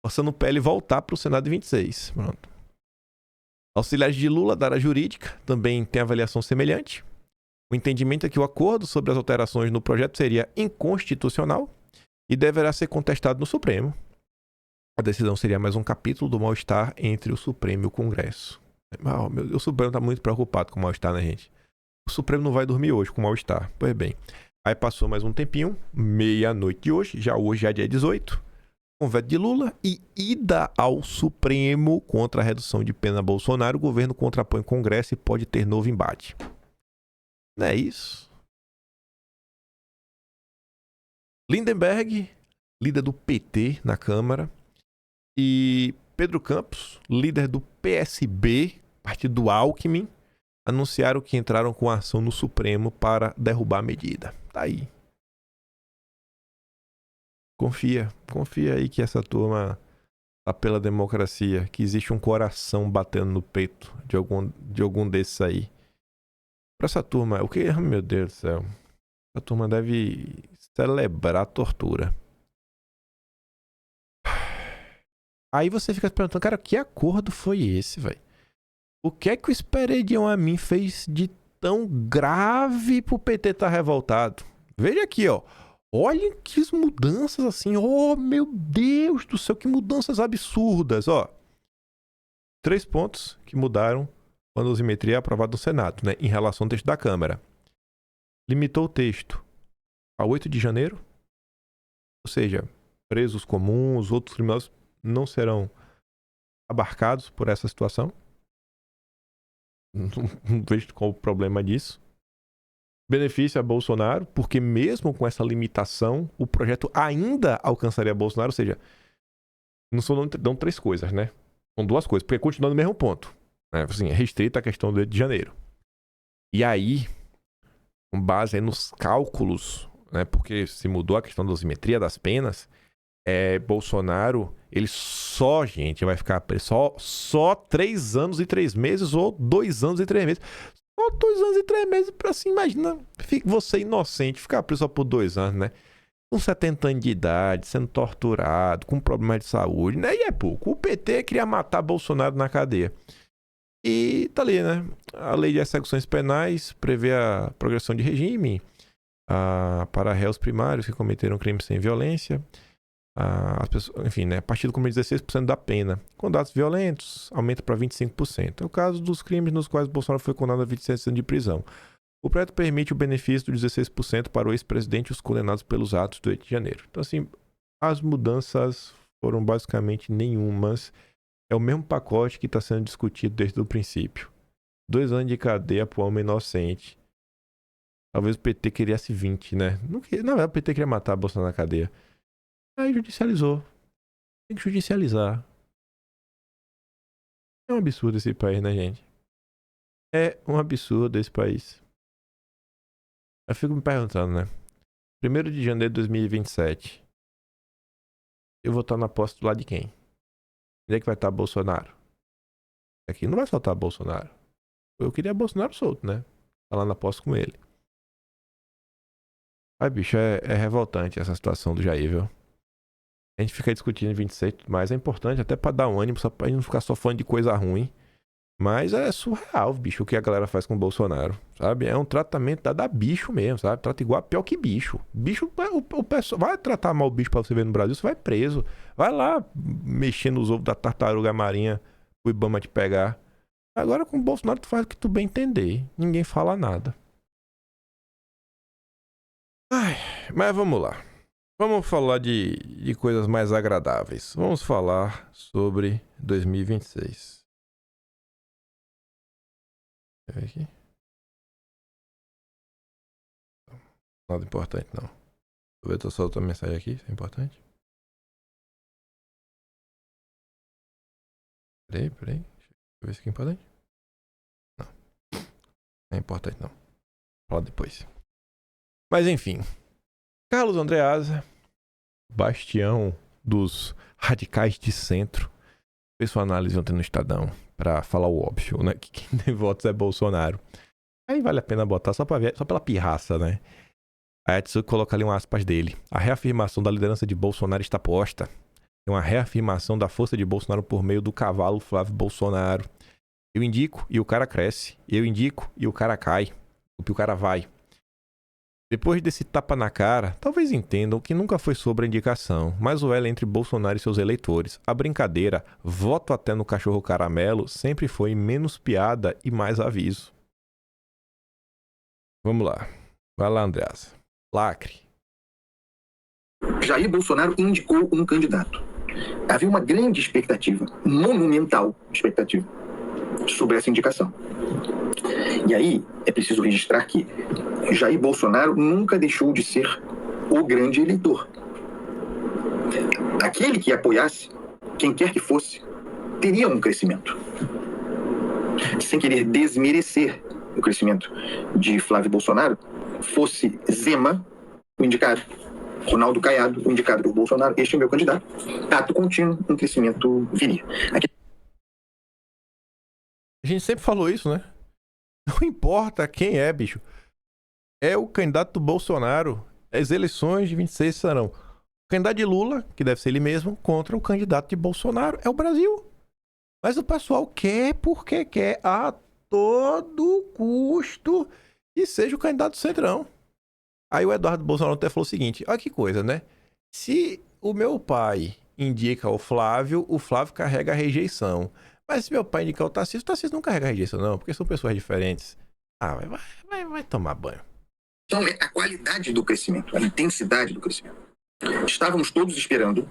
A: forçando o PL voltar para o Senado em 26. Pronto. Auxiliares de Lula da área jurídica também tem avaliação semelhante. O entendimento é que o acordo sobre as alterações no projeto seria inconstitucional e deverá ser contestado no Supremo. A decisão seria mais um capítulo do mal-estar entre o Supremo e o Congresso. O Supremo está muito preocupado com o mal-estar, né, gente? O Supremo não vai dormir hoje com o mal-estar. Pois bem. Aí passou mais um tempinho, meia-noite de hoje, já é dia 18, com veto de Lula e ida ao Supremo contra a redução de pena Bolsonaro. O governo contrapõe o Congresso e pode ter novo embate. Não é isso? Lindenberg, líder do PT na Câmara, e Pedro Campos, líder do PSB, partido do Alckmin, anunciaram que entraram com ação no Supremo para derrubar a medida. Tá aí. Confia aí que essa turma tá pela democracia, que existe um coração batendo no peito de algum desses aí. Pra essa turma, o que? Meu Deus do céu. Essa turma deve celebrar a tortura. Aí você fica se perguntando, cara, que acordo foi esse, velho? O que é que o ex-presidium Amin fez de tão grave pro PT tá revoltado? Veja aqui, ó. Olhem que mudanças assim. Oh, meu Deus do céu, que mudanças absurdas, ó. 3 pontos que mudaram quando a dosimetria é aprovada no Senado, né, em relação ao texto da Câmara. Limitou o texto a 8 de janeiro, ou seja, presos comuns, outros criminosos não serão abarcados por essa situação. Não vejo qual o problema disso. Benefício a Bolsonaro, porque mesmo com essa limitação, o projeto ainda alcançaria Bolsonaro, ou seja, não 3 coisas, né? São 2 coisas, porque continua no mesmo ponto. Né? Assim, é restrita a questão do 8 de janeiro. E aí, com base aí nos cálculos, né? Porque se mudou a questão da dosimetria das penas, Bolsonaro, ele só, gente, vai ficar preso só 3 anos e 3 meses ou 2 anos e 3 meses. Só 2 anos e 3 meses pra assim, imagina. Você inocente, ficar preso só por 2 anos, né? Com 70 anos de idade, sendo torturado, com problemas de saúde, né? E é pouco. O PT queria matar Bolsonaro na cadeia. E tá ali, né? A lei de execuções penais prevê a progressão de regime para réus primários que cometeram crimes sem violência. As pessoas, enfim, né? A partir do cumprimento de 16% da pena. Com atos violentos, aumenta para 25%. É o caso dos crimes nos quais Bolsonaro foi condenado a 26 anos de prisão. O projeto permite o benefício de 16% para o ex-presidente e os condenados pelos atos do 8 de janeiro. Então, assim, as mudanças foram basicamente nenhumas. É o mesmo pacote que está sendo discutido desde o princípio. 2 anos de cadeia para o homem inocente. Talvez o PT queriesse 20, né? Não, o PT queria matar Bolsonaro na cadeia. Aí judicializou. Tem que judicializar. É um absurdo esse país, né, gente? É um absurdo esse país. Eu fico me perguntando, né? 1º de janeiro de 2027. Eu vou estar na posse do lado de quem? Onde é que vai estar Bolsonaro? Aqui não vai soltar Bolsonaro. Eu queria Bolsonaro solto, né? Tá lá na posse com ele. Ai, bicho, é revoltante essa situação do Jair, viu? A gente fica discutindo em 26, mas é importante até pra dar um ânimo, só pra gente não ficar só falando de coisa ruim. Mas é surreal, bicho, o que a galera faz com o Bolsonaro, sabe? É um tratamento da bicho mesmo, sabe? Trata igual, pior que bicho. Bicho, o pessoal vai tratar mal o bicho pra você ver no Brasil, você vai preso. Vai lá mexer nos ovos da tartaruga marinha, o Ibama te pegar. Agora com o Bolsonaro tu faz o que tu bem entender. Ninguém fala nada. Ai, mas vamos lá. Vamos falar de coisas mais agradáveis. Vamos falar sobre 2026. Deixa eu ver aqui. Nada importante, não. Deixa eu ver, tô soltando a mensagem aqui. Isso é importante? Peraí. Deixa eu ver se aqui é importante. Não. Não é importante, não. Vou falar depois. Mas enfim. Carlos Andreasa, bastião dos radicais de centro, fez sua análise ontem no Estadão pra falar o óbvio, né? Que quem tem votos é Bolsonaro. Aí vale a pena botar só pela pirraça, né? Aí a Tsuki coloca ali um aspas dele. A reafirmação da liderança de Bolsonaro está posta. É uma reafirmação da força de Bolsonaro por meio do cavalo Flávio Bolsonaro. Eu indico e o cara cresce. Eu indico e o cara cai. O cara vai. Depois desse tapa na cara, talvez entendam que nunca foi sobre a indicação, mas o elo entre Bolsonaro e seus eleitores. A brincadeira, voto até no cachorro caramelo, sempre foi menos piada e mais aviso. Vamos lá. Vai lá, Andreasa. Lacre.
D: Jair Bolsonaro indicou um candidato. Havia uma grande expectativa, monumental expectativa, sobre essa indicação. E aí, é preciso registrar que Jair Bolsonaro nunca deixou de ser o grande eleitor. Aquele que apoiasse, quem quer que fosse, teria um crescimento. Sem querer desmerecer o crescimento de Flávio Bolsonaro, fosse Zema o indicado, Ronaldo Caiado o indicado por Bolsonaro, este é o meu candidato, ato contínuo, um crescimento viria.
A: A gente sempre falou isso, né? Não importa quem é, bicho. É o candidato do Bolsonaro. As eleições de 26 serão o candidato de Lula, que deve ser ele mesmo, contra o candidato de Bolsonaro. É o Brasil. Mas o pessoal quer porque quer a todo custo que seja o candidato do Centrão. Aí o Eduardo Bolsonaro até falou o seguinte, olha que coisa, né? Se o meu pai indica o Flávio carrega a rejeição. Mas se meu pai indicar o Tarcísio não carrega a rejeição, não, porque são pessoas diferentes. Ah, vai tomar banho.
D: Então, a qualidade do crescimento, a intensidade do crescimento. Estávamos todos esperando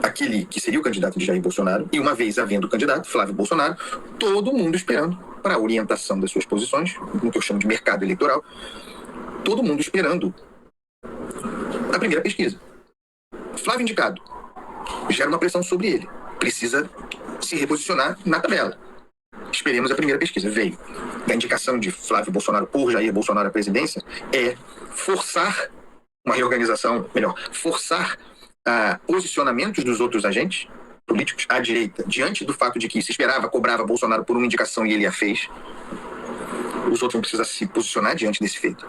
D: aquele que seria o candidato de Jair Bolsonaro, e uma vez havendo o candidato, Flávio Bolsonaro, todo mundo esperando para a orientação das suas posições, no que eu chamo de mercado eleitoral, todo mundo esperando a primeira pesquisa. Flávio indicado, gera uma pressão sobre ele, precisa se reposicionar na tabela. Esperemos a primeira pesquisa. Veio. A indicação de Flávio Bolsonaro por Jair Bolsonaro à presidência é forçar uma reorganização, melhor, forçar posicionamentos dos outros agentes políticos à direita, diante do fato de que se esperava, cobrava Bolsonaro por uma indicação e ele a fez. os outros vão precisar se posicionar diante desse feito.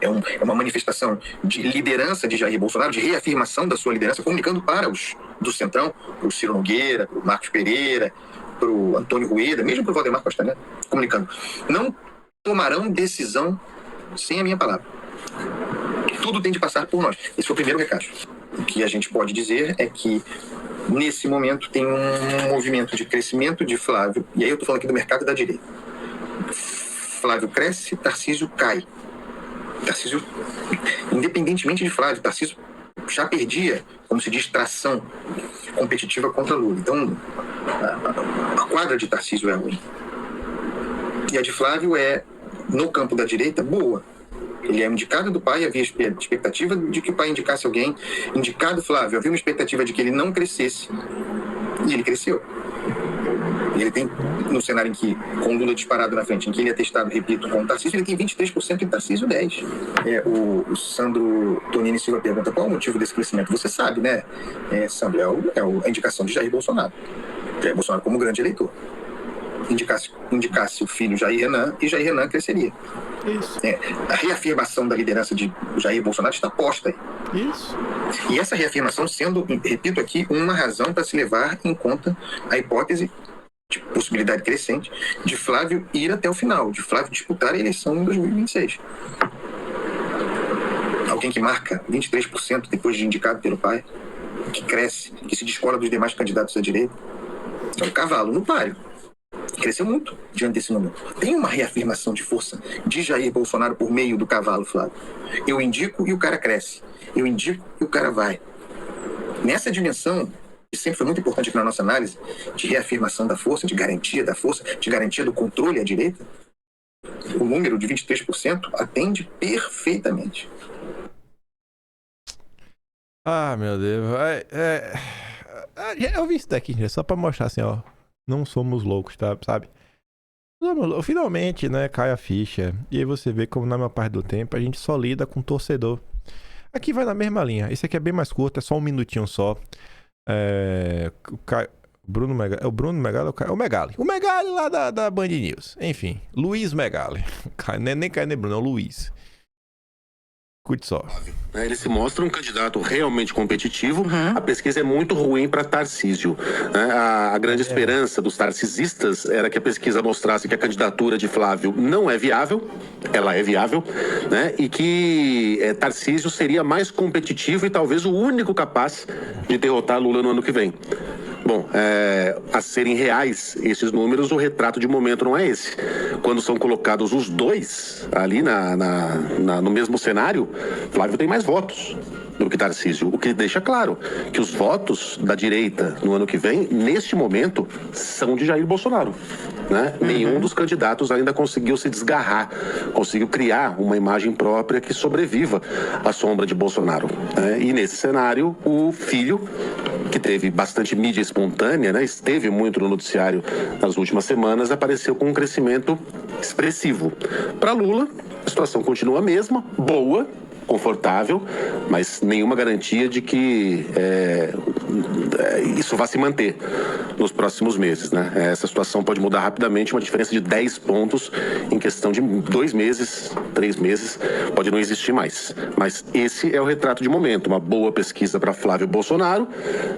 D: É uma manifestação de liderança de Jair Bolsonaro, de reafirmação da sua liderança, comunicando para os do Centrão, para o Ciro Nogueira, para o Marcos Pereira, para o Antônio Rueda, mesmo para o Valdemar Costa Neto, comunicando: não tomarão decisão sem a minha palavra. Tudo tem de passar por nós. Esse foi o primeiro recado. O que a gente pode dizer é que, nesse momento, tem um movimento de crescimento de Flávio, e aí eu estou falando aqui do mercado da direita. Flávio cresce, Tarcísio cai. Tarcísio, independentemente de Flávio, Tarcísio já perdia, como se diz, tração competitiva contra Lula. Então, a quadra de Tarcísio é ruim. E a de Flávio é, no campo da direita, boa. Ele é indicado do pai, havia expectativa de que o pai indicasse alguém. Indicado Flávio, havia uma expectativa de que ele não crescesse. E ele cresceu. E ele tem, no cenário em que, com Lula disparado na frente, em que ele é testado, repito, com o Tarcísio, ele tem 23% e Tarcísio 10%. O Sandro Tonini Silva pergunta: qual é o motivo desse crescimento? Você sabe, né, Sandro? A indicação de Jair Bolsonaro. Jair Bolsonaro como grande eleitor. Indicasse o filho Jair Renan, e Jair Renan cresceria.
A: Isso.
D: A reafirmação da liderança de Jair Bolsonaro está posta aí.
A: Isso.
D: E essa reafirmação sendo, repito aqui, uma razão para se levar em conta a hipótese de possibilidade crescente de Flávio ir até o final, de Flávio disputar a eleição em 2026. Alguém que marca 23% depois de indicado pelo pai, que cresce, que se descola dos demais candidatos à direita. É um cavalo no páreo. Cresceu muito diante desse momento. Tem uma reafirmação de força de Jair Bolsonaro por meio do cavalo, Flávio. Eu indico e o cara cresce. Eu indico e o cara vai. Nessa dimensão, que sempre foi muito importante aqui na nossa análise, de reafirmação da força, de garantia da força, de garantia do controle à direita, o número de 23% atende perfeitamente.
A: Ah, meu Deus. Eu vi isso daqui, gente, só pra mostrar assim, ó. Não somos loucos, tá? Sabe? Finalmente, né, cai a ficha. E aí você vê como na maior parte do tempo a gente só lida com o torcedor. Aqui vai na mesma linha. Esse aqui é bem mais curto, é só um minutinho só. Bruno Megali. É o Bruno Megali? É o Megali. O Megali lá da Band News. Enfim, Luiz Megali. Nem Caio nem Bruno, é o Luiz. Escute só.
E: Ele se mostra um candidato realmente competitivo. A pesquisa é muito ruim para Tarcísio. A grande esperança dos tarcisistas era que a pesquisa mostrasse que a candidatura de Flávio não é viável, ela é viável, né? E que Tarcísio seria mais competitivo e talvez o único capaz de derrotar Lula no ano que vem. Bom, a serem reais esses números, o retrato de momento não é esse. Quando são colocados os dois ali no mesmo cenário, Flávio tem mais votos do que Tarcísio, o que deixa claro que os votos da direita no ano que vem, neste momento, são de Jair Bolsonaro, né? Nenhum dos candidatos ainda conseguiu se desgarrar, conseguiu criar uma imagem própria que sobreviva à sombra de Bolsonaro, né? E nesse cenário, o filho, que teve bastante mídia espontânea, né, esteve muito no noticiário nas últimas semanas, apareceu com um crescimento expressivo. Para Lula, a situação continua a mesma, boa, confortável, mas nenhuma garantia de que isso vai se manter nos próximos meses, né? Essa situação pode mudar rapidamente, uma diferença de 10 pontos em questão de 2 meses, 3 meses, pode não existir mais. Mas esse é o retrato de momento, uma boa pesquisa para Flávio Bolsonaro,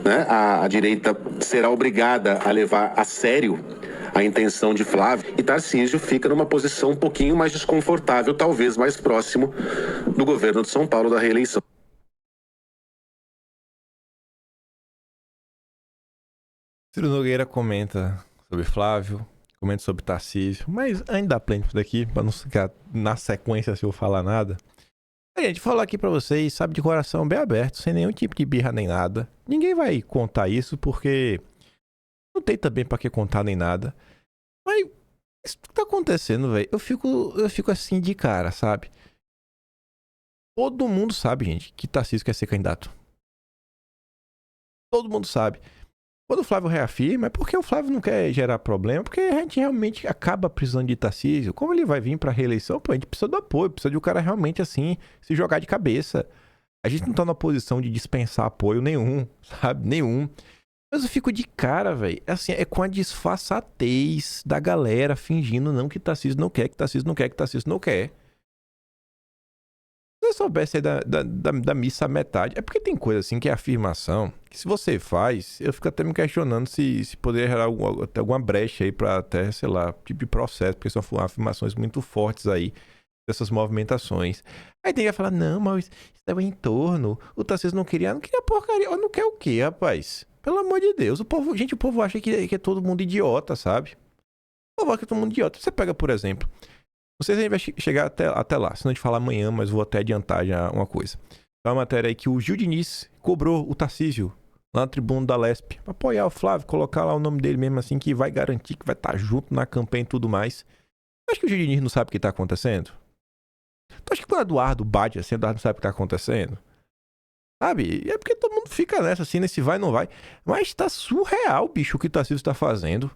E: né? A direita será obrigada a levar a sério a intenção de Flávio, e Tarcísio fica numa posição um pouquinho mais desconfortável, talvez mais próximo do governo de São Paulo da reeleição.
A: Ciro Nogueira comenta sobre Flávio, comenta sobre Tarcísio, mas ainda pleno isso daqui, pra não ficar na sequência se eu falar nada. A gente falar aqui pra vocês, sabe, de coração bem aberto, sem nenhum tipo de birra nem nada. Ninguém vai contar isso porque não tem também pra que contar nem nada. Mas isso que tá acontecendo, velho, eu fico assim de cara, sabe? Todo mundo sabe, gente, que Tarcísio quer ser candidato. Todo mundo sabe. Quando o Flávio reafirma, é porque o Flávio não quer gerar problema, porque a gente realmente acaba precisando de Tarcísio. Como ele vai vir pra reeleição, pô, a gente precisa do apoio, precisa de um cara realmente assim, se jogar de cabeça. A gente não tá na posição de dispensar apoio nenhum, sabe? Nenhum. Mas eu fico de cara, velho. Assim, é com a disfarçatez da galera fingindo não que Tarcísio não quer, que Tarcísio não quer, que Tarcísio não quer. Se você soubesse aí da missa à metade, é porque tem coisa assim que é afirmação, que se você faz, eu fico até me questionando se poderia gerar até alguma brecha aí pra até, sei lá, tipo de processo, porque são afirmações muito fortes aí, dessas movimentações. Aí tem que falar, não, mas isso é o entorno, o Tarcísio não queria porcaria, não quer o quê, rapaz? Pelo amor de Deus, o povo acha que é todo mundo idiota, sabe? O povo acha que é todo mundo idiota. Você pega, por exemplo, não sei se a gente vai chegar até lá, senão a gente fala amanhã, mas vou até adiantar já uma coisa. Tem uma matéria aí que o Gil Diniz cobrou o Tarcísio lá na tribuna da Lesp pra apoiar o Flávio, colocar lá o nome dele mesmo assim, que vai garantir que vai estar junto na campanha e tudo mais. Acho que o Gil Diniz não sabe o que tá acontecendo? Tu acha que quando o Eduardo bate assim, o Eduardo não sabe o que tá acontecendo? Sabe? É porque todo mundo fica nessa assim, nesse vai não vai. Mas tá surreal, bicho, o que o Tarcísio tá fazendo.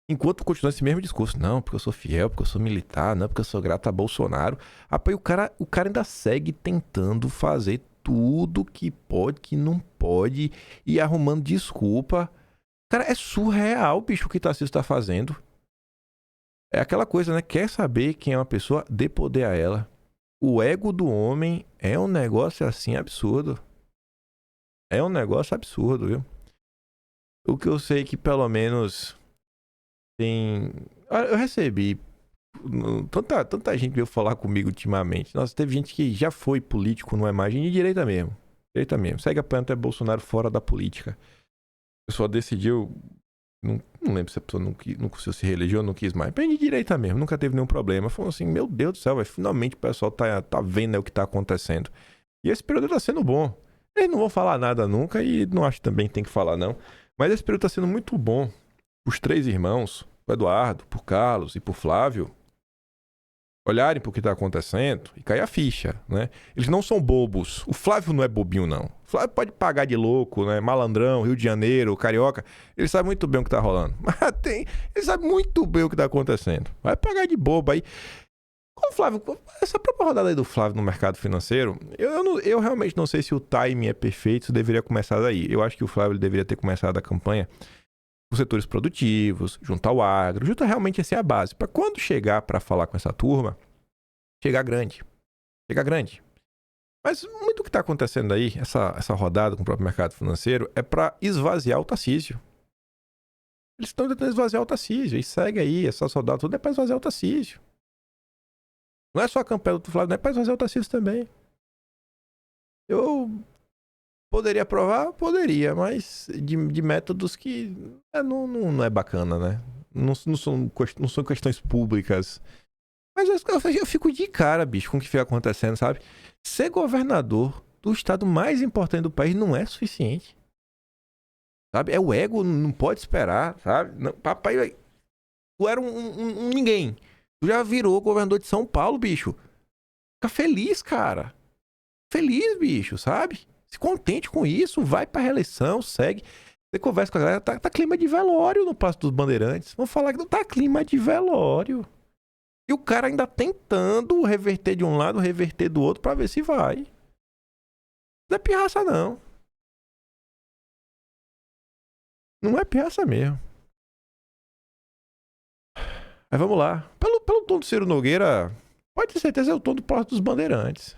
A: Enquanto continua esse mesmo discurso. Não, porque eu sou fiel, porque eu sou militar, não, porque eu sou grato a Bolsonaro. Rapaz, o cara ainda segue tentando fazer tudo que pode, que não pode, e arrumando desculpa. Cara, é surreal, bicho, o que o Tarcísio tá fazendo. É aquela coisa, né? Quer saber quem é uma pessoa, dê poder a ela. O ego do homem é um negócio assim absurdo. É um negócio absurdo, viu? O que eu sei é que pelo menos tem... Eu recebi... Tanta gente veio falar comigo ultimamente. Nossa, teve gente que já foi político, não é mais, de direita mesmo. Direita mesmo. Segue apanhando até Bolsonaro fora da política. A pessoa decidiu... Não lembro se a pessoa não conseguiu se reeleger ou não quis mais. Bem de direita mesmo, nunca teve nenhum problema. Falou assim, meu Deus do céu, finalmente o pessoal tá vendo o que tá acontecendo. E esse período tá sendo bom. Eles não vão falar nada nunca e não acho também que tem que falar não. Mas esse período tá sendo muito bom. Os três irmãos, o Eduardo, por Carlos e por Flávio, olharem pro que tá acontecendo e cair a ficha, né? Eles não são bobos. O Flávio não é bobinho, não. O Flávio pode pagar de louco, né? Malandrão, Rio de Janeiro, carioca. Ele sabe muito bem o que tá rolando. Mas ele sabe muito bem o que tá acontecendo. Vai pagar de bobo aí. O Flávio, essa própria rodada aí do Flávio no mercado financeiro, eu realmente não sei se o timing é perfeito, se deveria começar daí. Eu acho que o Flávio deveria ter começado a campanha os setores produtivos, junto ao agro, junto realmente a ser a base. Para quando chegar para falar com essa turma, chegar grande. Chegar grande. Mas muito do que está acontecendo aí, essa rodada com o próprio mercado financeiro, é para esvaziar o Tarcísio. Eles estão tentando esvaziar o Tarcísio. E segue aí, essa rodada toda é para esvaziar o Tarcísio. Não é só a campanha do Flávio, não é para esvaziar o Tarcísio também. Eu poderia aprovar? Poderia, mas de métodos que não é bacana, né? Não são questões públicas. Mas eu fico de cara, bicho, com o que fica acontecendo, sabe? Ser governador do estado mais importante do país não é suficiente. Sabe? É o ego, não pode esperar, sabe? Não, papai, tu era um ninguém. Tu já virou governador de São Paulo, bicho. Fica feliz, cara. Feliz, bicho, sabe? Se contente com isso, vai pra reeleição, segue. Você conversa com a galera, tá clima de velório no Palácio dos Bandeirantes. Vamos falar que não tá clima de velório. E o cara ainda tentando reverter de um lado, reverter do outro pra ver se vai. Não é pirraça, não. Não é pirraça mesmo. Mas vamos lá. Pelo tom do Ciro Nogueira, pode ter certeza é o tom do Palácio dos Bandeirantes.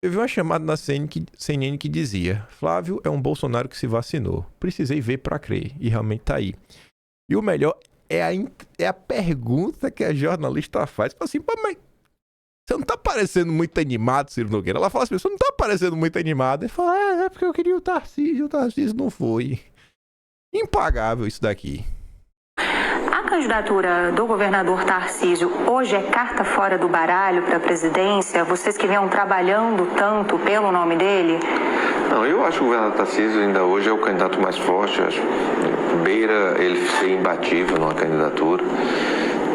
A: Eu vi uma chamada na CNN que dizia: Flávio é um Bolsonaro que se vacinou. Precisei ver pra crer. E realmente tá aí. E o melhor é a pergunta que a jornalista faz. Fala assim, pô, mas você não tá parecendo muito animado, Ciro Nogueira? Ela fala assim, você não tá parecendo muito animado. Ele fala, é porque eu queria o Tarcísio não foi. Impagável isso daqui.
F: A candidatura do governador Tarcísio hoje é carta fora do baralho para a presidência? Vocês que venham trabalhando tanto pelo nome dele?
G: Não, eu acho que o governador Tarcísio ainda hoje é o candidato mais forte. Eu acho beira ele ser imbatível numa candidatura.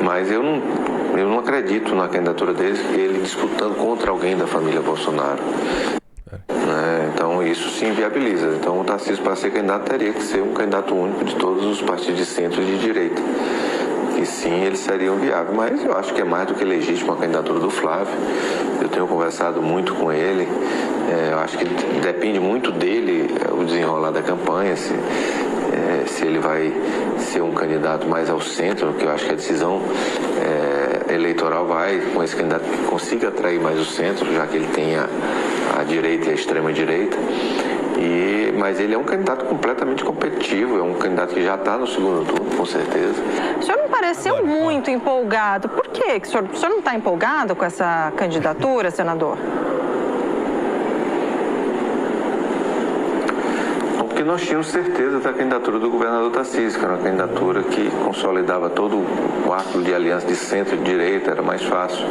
G: Mas eu não acredito na candidatura dele, ele disputando contra alguém da família Bolsonaro. Então isso se inviabiliza. Então o Tarcísio, para ser candidato, teria que ser um candidato único de todos os partidos de centro e de direita. E sim, eles seriam viáveis. Mas eu acho que é mais do que legítimo a candidatura do Flávio. Eu tenho conversado muito com ele. Eu acho acho que depende muito dele o desenrolar da campanha, se ele vai ser um candidato mais ao centro, que eu acho que a decisão eleitoral vai com esse candidato que consiga atrair mais o centro, já que ele tem a direita e a extrema-direita. Mas ele é um candidato completamente competitivo, é um candidato que já está no segundo turno, com certeza.
H: O senhor me pareceu muito empolgado. Por quê? O senhor não está empolgado com essa candidatura, senador?
G: Porque nós tínhamos certeza da candidatura do governador Tarcísio, que era uma candidatura que consolidava todo o arco de aliança de centro e de direita, era mais fácil.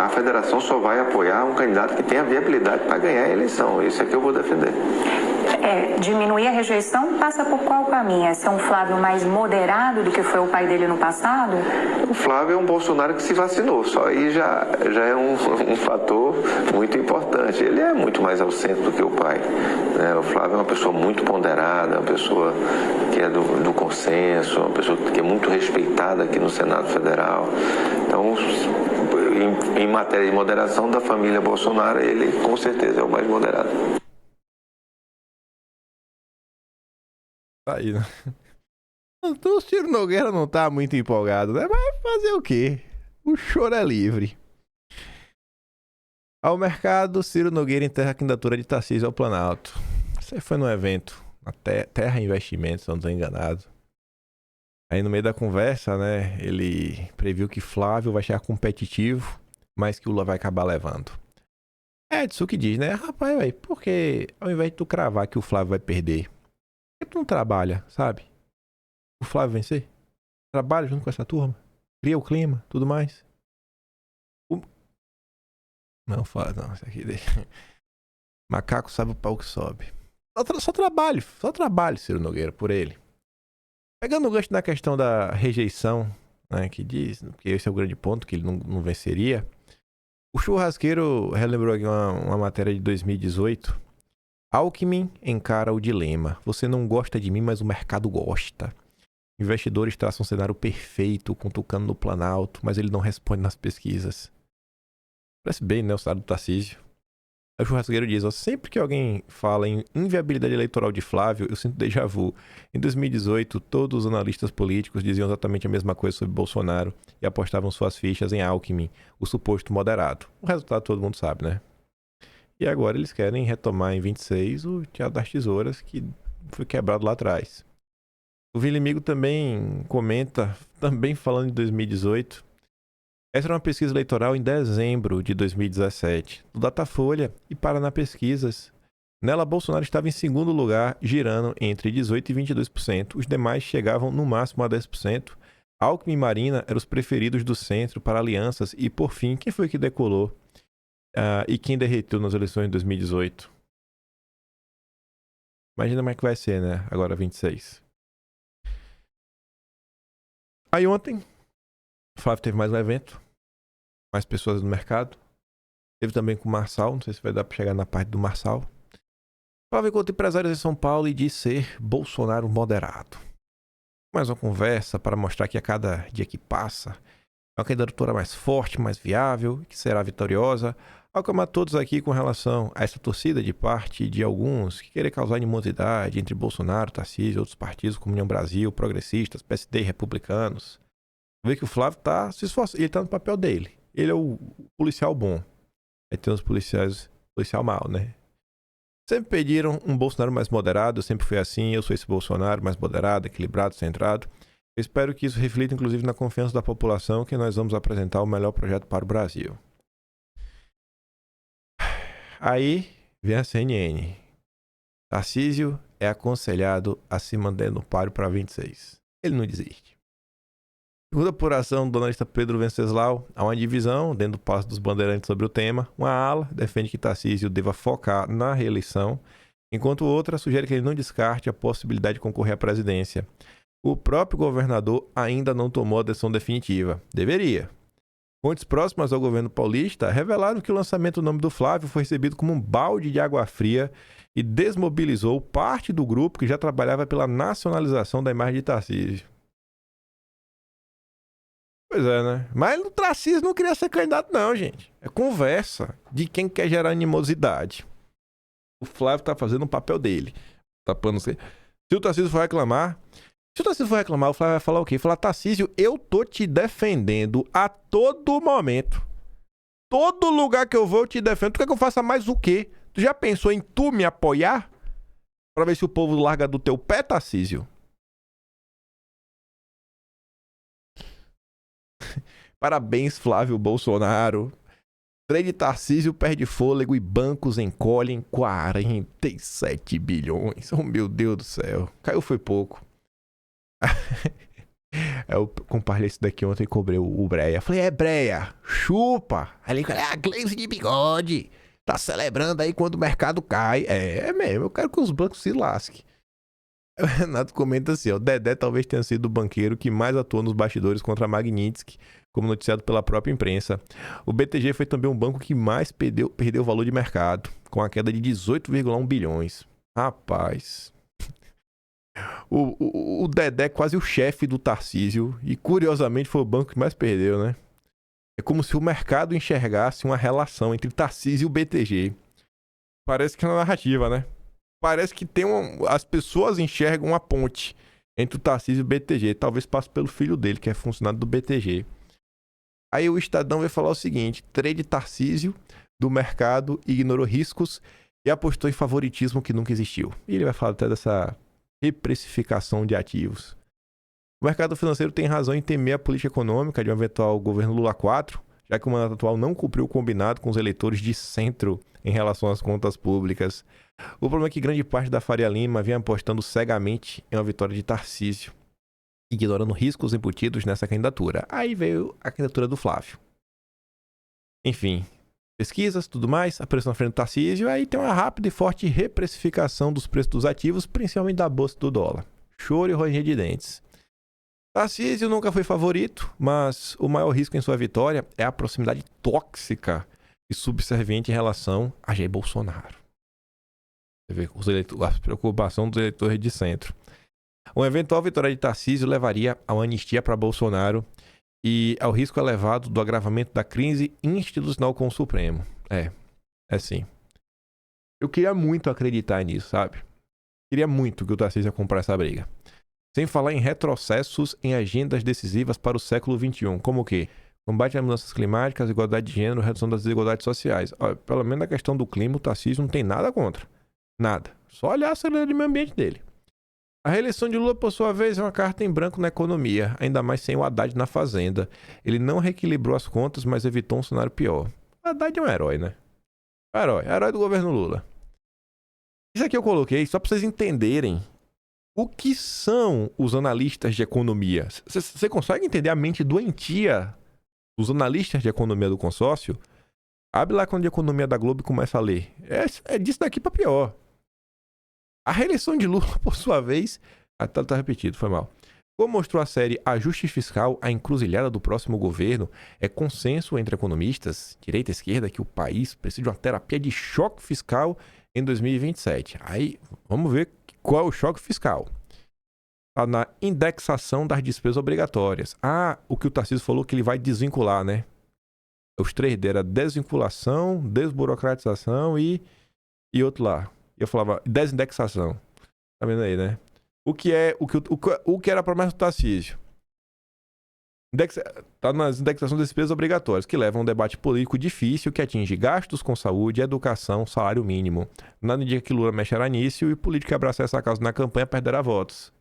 G: A federação só vai apoiar um candidato que tenha viabilidade para ganhar a eleição. Isso é que eu vou defender.
F: Diminuir a rejeição passa por qual caminho? É ser um Flávio mais moderado do que foi o pai dele no passado?
G: O Flávio é um Bolsonaro que se vacinou, só aí já é um fator muito importante. Ele é muito mais ao centro do que o pai, né? O Flávio é uma pessoa muito ponderada, uma pessoa que é do consenso, uma pessoa que é muito respeitada aqui no Senado Federal. Então, em matéria de moderação da família Bolsonaro, ele com certeza é o mais moderado.
A: Aí, né? Então o Ciro Nogueira não tá muito empolgado, né? Vai fazer o quê? O choro é livre. Ao mercado, Ciro Nogueira enterra a candidatura de Tarcísio ao Planalto. Isso aí foi num evento, na Terra Investimentos, se eu não tô enganado. Aí no meio da conversa, né, ele previu que Flávio vai chegar competitivo, mas que o Lula vai acabar levando. É disso que diz, né? Rapaz, velho, porque ao invés de tu cravar que o Flávio vai perder, por que tu não trabalha, sabe? O Flávio vencer? Trabalha junto com essa turma, cria o clima, tudo mais. Não, fala, não, isso aqui deixa. Macaco sabe o pau que sobe. Só trabalho, Ciro Nogueira, por ele. Pegando o gancho na questão da rejeição, né, que diz que esse é o grande ponto, que ele não venceria. O Churrasqueiro relembrou aqui uma matéria de 2018. Alckmin encara o dilema. Você não gosta de mim, mas o mercado gosta. Investidores traçam um cenário perfeito, com Tucano no Planalto, mas ele não responde nas pesquisas. Parece bem, né, o cenário do Tarcísio. O Churrasqueiro diz, ó, sempre que alguém fala em inviabilidade eleitoral de Flávio, eu sinto déjà vu. Em 2018, todos os analistas políticos diziam exatamente a mesma coisa sobre Bolsonaro e apostavam suas fichas em Alckmin, o suposto moderado. O resultado todo mundo sabe, né? E agora eles querem retomar em 26 o Teatro das Tesouras, que foi quebrado lá atrás. O Vilimigo também comenta, também falando em 2018, essa era uma pesquisa eleitoral em dezembro de 2017, do Datafolha e Paraná Pesquisas. Nela, Bolsonaro estava em segundo lugar, girando entre 18% e 22%. Os demais chegavam no máximo a 10%. Alckmin e Marina eram os preferidos do centro para alianças. E, por fim, quem foi que decolou? E quem derreteu nas eleições de 2018? Imagina como é que vai ser, né? Agora 26. Aí ontem, o Flávio teve mais um evento. Mais pessoas no mercado. Teve também com o Marçal. Não sei se vai dar para chegar na parte do Marçal. Flávio encontra empresários em São Paulo e diz ser Bolsonaro moderado. Mais uma conversa para mostrar que a cada dia que passa é uma candidatura mais forte, mais viável, que será vitoriosa. Ao acalmar todos aqui com relação a essa torcida de parte de alguns que querem causar animosidade entre Bolsonaro, Tarcísio e outros partidos como União Brasil, progressistas, PSD e republicanos. Vê que o Flávio está se esforçando, ele está no papel dele. Ele é o policial bom. Aí tem os policial mal, né? Sempre pediram um Bolsonaro mais moderado, eu sempre fui assim, eu sou esse Bolsonaro mais moderado, equilibrado, centrado. Eu espero que isso reflita inclusive na confiança da população que nós vamos apresentar o melhor projeto para o Brasil. Aí vem a CNN. Tarcísio é aconselhado a se manter no páreo para 26. Ele não desiste. Segundo a apuração do analista Pedro Venceslau, há uma divisão dentro do Palácio dos Bandeirantes sobre o tema. Uma ala defende que Tarcísio deva focar na reeleição, enquanto outra sugere que ele não descarte a possibilidade de concorrer à presidência. O próprio governador ainda não tomou a decisão definitiva. Deveria. Fontes próximas ao governo paulista revelaram que o lançamento do nome do Flávio foi recebido como um balde de água fria e desmobilizou parte do grupo que já trabalhava pela nacionalização da imagem de Tarcísio. Pois é, né? Mas o Tarcísio não queria ser candidato não, gente. É conversa de quem quer gerar animosidade. O Flávio tá fazendo o papel dele. Tapando. Se o Tarcísio for reclamar... o Flávio vai falar o quê? Falar, Tarcísio, eu tô te defendendo a todo momento. Todo lugar que eu vou, eu te defendo. Tu quer que eu faça mais o quê? Tu já pensou em tu me apoiar? Pra ver se o povo larga do teu pé, Tarcísio? Parabéns, Flávio Bolsonaro. Trade Tarcísio perde fôlego e bancos encolhem 47 bilhões. Oh, meu Deus do céu. Caiu foi pouco. Eu compartilhei isso daqui ontem e cobrei o Breia. Falei, Breia, chupa. Aí ele falou, Gleice de bigode. Tá celebrando aí quando o mercado cai. É mesmo, eu quero que os bancos se lasquem. O Renato comenta assim, ó, Dedé talvez tenha sido o banqueiro que mais atuou nos bastidores contra a Magnitsky, como noticiado pela própria imprensa. O BTG foi também um banco que mais perdeu o valor de mercado, com a queda de 18,1 bilhões. Rapaz... O Dedé é quase o chefe do Tarcísio e, curiosamente, foi o banco que mais perdeu, né? É como se o mercado enxergasse uma relação entre Tarcísio e o BTG. Parece que é uma narrativa, né? Parece que tem as pessoas enxergam uma ponte entre o Tarcísio e o BTG. Talvez passe pelo filho dele, que é funcionário do BTG. Aí o Estadão vai falar o seguinte: trade Tarcísio do mercado ignorou riscos e apostou em favoritismo que nunca existiu. E ele vai falar até dessa reprecificação de ativos. O mercado financeiro tem razão em temer a política econômica de um eventual governo Lula 4, já que o mandato atual não cumpriu o combinado com os eleitores de centro em relação às contas públicas. O problema é que grande parte da Faria Lima vinha apostando cegamente em uma vitória de Tarcísio, ignorando riscos embutidos nessa candidatura. Aí veio a candidatura do Flávio. Enfim, pesquisas, tudo mais, a pressão na frente do Tarcísio, aí tem uma rápida e forte reprecificação dos preços dos ativos, principalmente da bolsa do dólar. Choro e ranger de dentes. Tarcísio nunca foi favorito, mas o maior risco em sua vitória é a proximidade tóxica e subserviente em relação a Jair Bolsonaro. Você vê a preocupação dos eleitores de centro. Uma eventual vitória de Tarcísio levaria a uma anistia para Bolsonaro e ao risco elevado do agravamento da crise institucional com o Supremo. É sim. Eu queria muito acreditar nisso, sabe? Queria muito que o Tarcísio ia comprar essa briga. Sem falar em retrocessos em agendas decisivas para o século XXI, como o quê? Combate às mudanças climáticas, igualdade de gênero, redução das desigualdades sociais. Olha, pelo menos na questão do clima, o Tarcísio não tem nada contra. Nada. Só olhar a saída de meio ambiente dele. A reeleição de Lula, por sua vez, é uma carta em branco na economia, ainda mais sem o Haddad na fazenda. Ele não reequilibrou as contas, mas evitou um cenário pior. O Haddad é um herói, né? Herói do governo Lula. Isso aqui eu coloquei só para vocês entenderem o que são os analistas de economia. Você consegue entender a mente doentia dos analistas de economia do consórcio? Abre lá quando a economia da Globo e começa a ler. É disso daqui para pior. A reeleição de Lula, por sua vez... Tá repetido, foi mal. Como mostrou a série Ajuste Fiscal, a encruzilhada do próximo governo, é consenso entre economistas, direita e esquerda, que o país precisa de uma terapia de choque fiscal em 2027. Aí, vamos ver qual é o choque fiscal. Tá na indexação das despesas obrigatórias. O que o Tarcísio falou que ele vai desvincular, né? Os 3D era desvinculação, desburocratização e outro lá. Eu falava desindexação. Tá vendo aí, né? O que era a promessa do Tarcísio? Tá nas indexações das despesas obrigatórias, que levam a um debate político difícil que atinge gastos com saúde, educação, salário mínimo. Nada indica que Lula mexerá nisso e o político que abraçar essa causa na campanha perderá votos.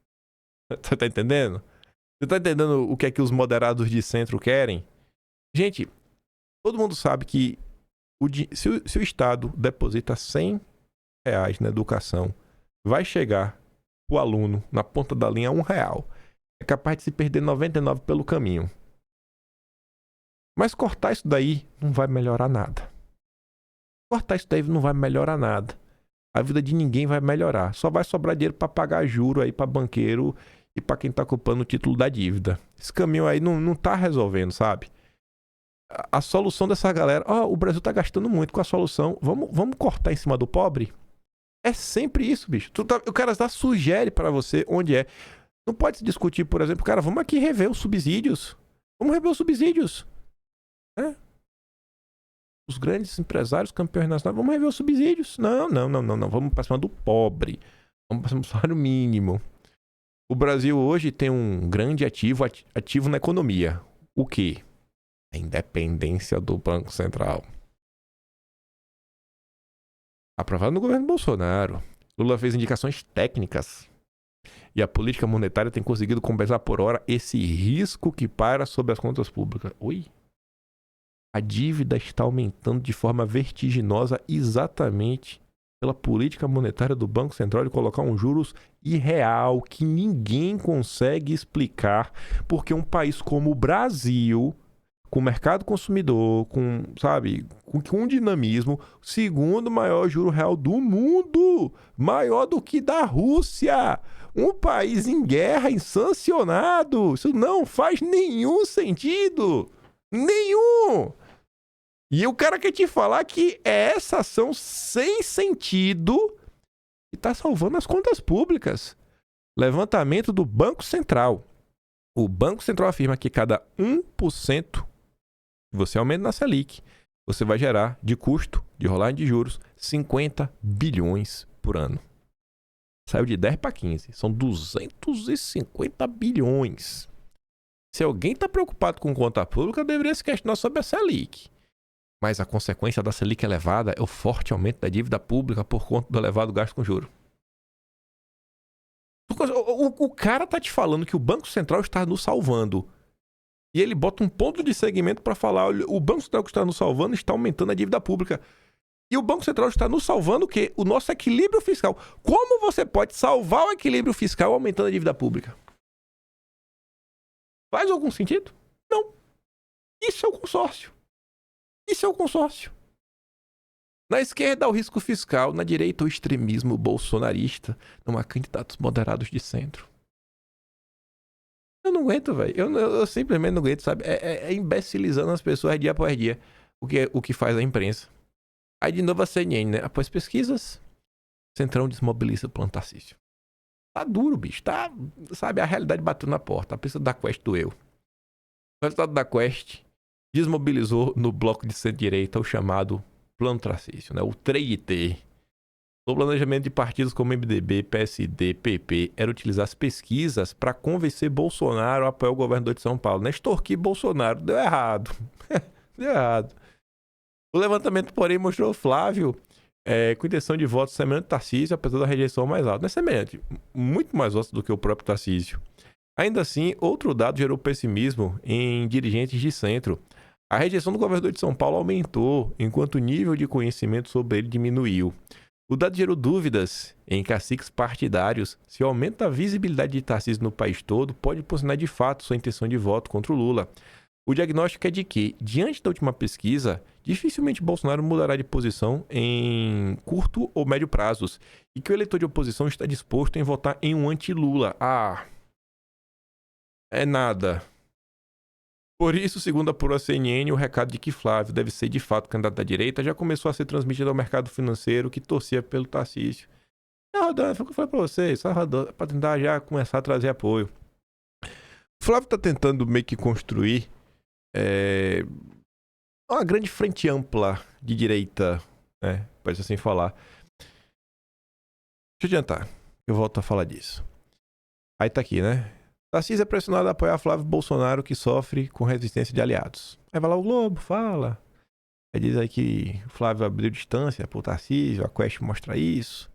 A: Você tá entendendo? Você tá entendendo o que é que os moderados de centro querem? Gente, todo mundo sabe que se o Estado deposita R$100 na educação, vai chegar o aluno na ponta da linha R$1. É capaz de se perder 99 pelo caminho. Mas cortar isso daí não vai melhorar nada. Cortar isso daí não vai melhorar nada. A vida de ninguém vai melhorar. Só vai sobrar dinheiro para pagar juro aí para banqueiro e para quem tá ocupando o título da dívida. Esse caminho aí não tá resolvendo, sabe? A solução dessa galera... o Brasil tá gastando muito com a solução. Vamos cortar em cima do pobre? É sempre isso, bicho. O cara sugere para você onde é. Não pode se discutir, por exemplo, cara, vamos aqui rever os subsídios. Vamos rever os subsídios. os grandes empresários campeões nacionais, vamos rever os subsídios. Não. Vamos para cima do pobre. Vamos para cima do salário mínimo. O Brasil hoje tem um grande ativo na economia. O quê? A independência do Banco Central. Aprovado no governo Bolsonaro. Lula fez indicações técnicas. E a política monetária tem conseguido compensar por hora esse risco que paira sobre as contas públicas. Oi? A dívida está aumentando de forma vertiginosa exatamente pela política monetária do Banco Central de colocar um juros irreal que ninguém consegue explicar, porque um país como o Brasil, com mercado consumidor, com dinamismo, segundo maior juro real do mundo, maior do que da Rússia, um país em guerra, insancionado, isso não faz nenhum sentido, nenhum. E o cara quer te falar que é essa ação sem sentido que está salvando as contas públicas. Levantamento do Banco Central. O Banco Central afirma que cada 1% que você aumenta na Selic, você vai gerar de custo, de rolagem de juros, 50 bilhões por ano. Saiu de 10 para 15. São 250 bilhões. Se alguém está preocupado com conta pública, deveria se questionar sobre a Selic. Mas a consequência da Selic elevada é o forte aumento da dívida pública por conta do elevado gasto com juros. O cara tá te falando que o Banco Central está nos salvando. E ele bota um ponto de segmento para falar, olha, o Banco Central que está nos salvando está aumentando a dívida pública. E o Banco Central está nos salvando o quê? O nosso equilíbrio fiscal. Como você pode salvar o equilíbrio fiscal aumentando a dívida pública? Faz algum sentido? Não. Isso é o consórcio. Isso é o consórcio. Na esquerda, o risco fiscal. Na direita, o extremismo bolsonarista. Não há candidatos moderados de centro. Eu não aguento, velho. Eu simplesmente não aguento, sabe? É imbecilizando as pessoas dia após dia. O que faz a imprensa. Aí, de novo, a CNN, né? Após pesquisas, Centrão desmobiliza o plano Tarcísio. Tá duro, bicho. Tá, sabe? A realidade bateu na porta. A pessoa da Quest doeu. O resultado da Quest desmobilizou no bloco de centro-direita o chamado Plano Tarcísio, né? O 3T. O planejamento de partidos como MDB, PSD, PP era utilizar as pesquisas para convencer Bolsonaro a apoiar o governador de São Paulo, né? Extorquir Bolsonaro. Deu errado. Deu errado. O levantamento, porém, mostrou Flávio com intenção de voto semelhante ao Tarcísio, apesar da rejeição mais alta. Não é semelhante, muito mais alta do que o próprio Tarcísio. Ainda assim, outro dado gerou pessimismo em dirigentes de centro. A rejeição do governador de São Paulo aumentou, enquanto o nível de conhecimento sobre ele diminuiu. O dado gerou dúvidas em caciques partidários se o aumento da visibilidade de Tarcísio no país todo pode impulsionar de fato sua intenção de voto contra o Lula. O diagnóstico é de que, diante da última pesquisa, dificilmente Bolsonaro mudará de posição em curto ou médio prazos e que o eleitor de oposição está disposto em votar em um anti-Lula. É nada. Por isso, segundo apurou a CNN, o recado de que Flávio deve ser de fato candidato da direita já começou a ser transmitido ao mercado financeiro que torcia pelo Tarcísio. Foi o que eu falei pra vocês, para tentar já começar a trazer apoio. O Flávio tá tentando meio que construir uma grande frente ampla de direita, né? Pode assim falar. Deixa eu adiantar, eu volto a falar disso. Aí tá aqui, né? Tarcísio é pressionado a apoiar Flávio Bolsonaro, que sofre com resistência de aliados. Aí vai lá o Globo, fala. Aí diz aí que o Flávio abriu distância pro Tarcísio, a Quest mostra isso.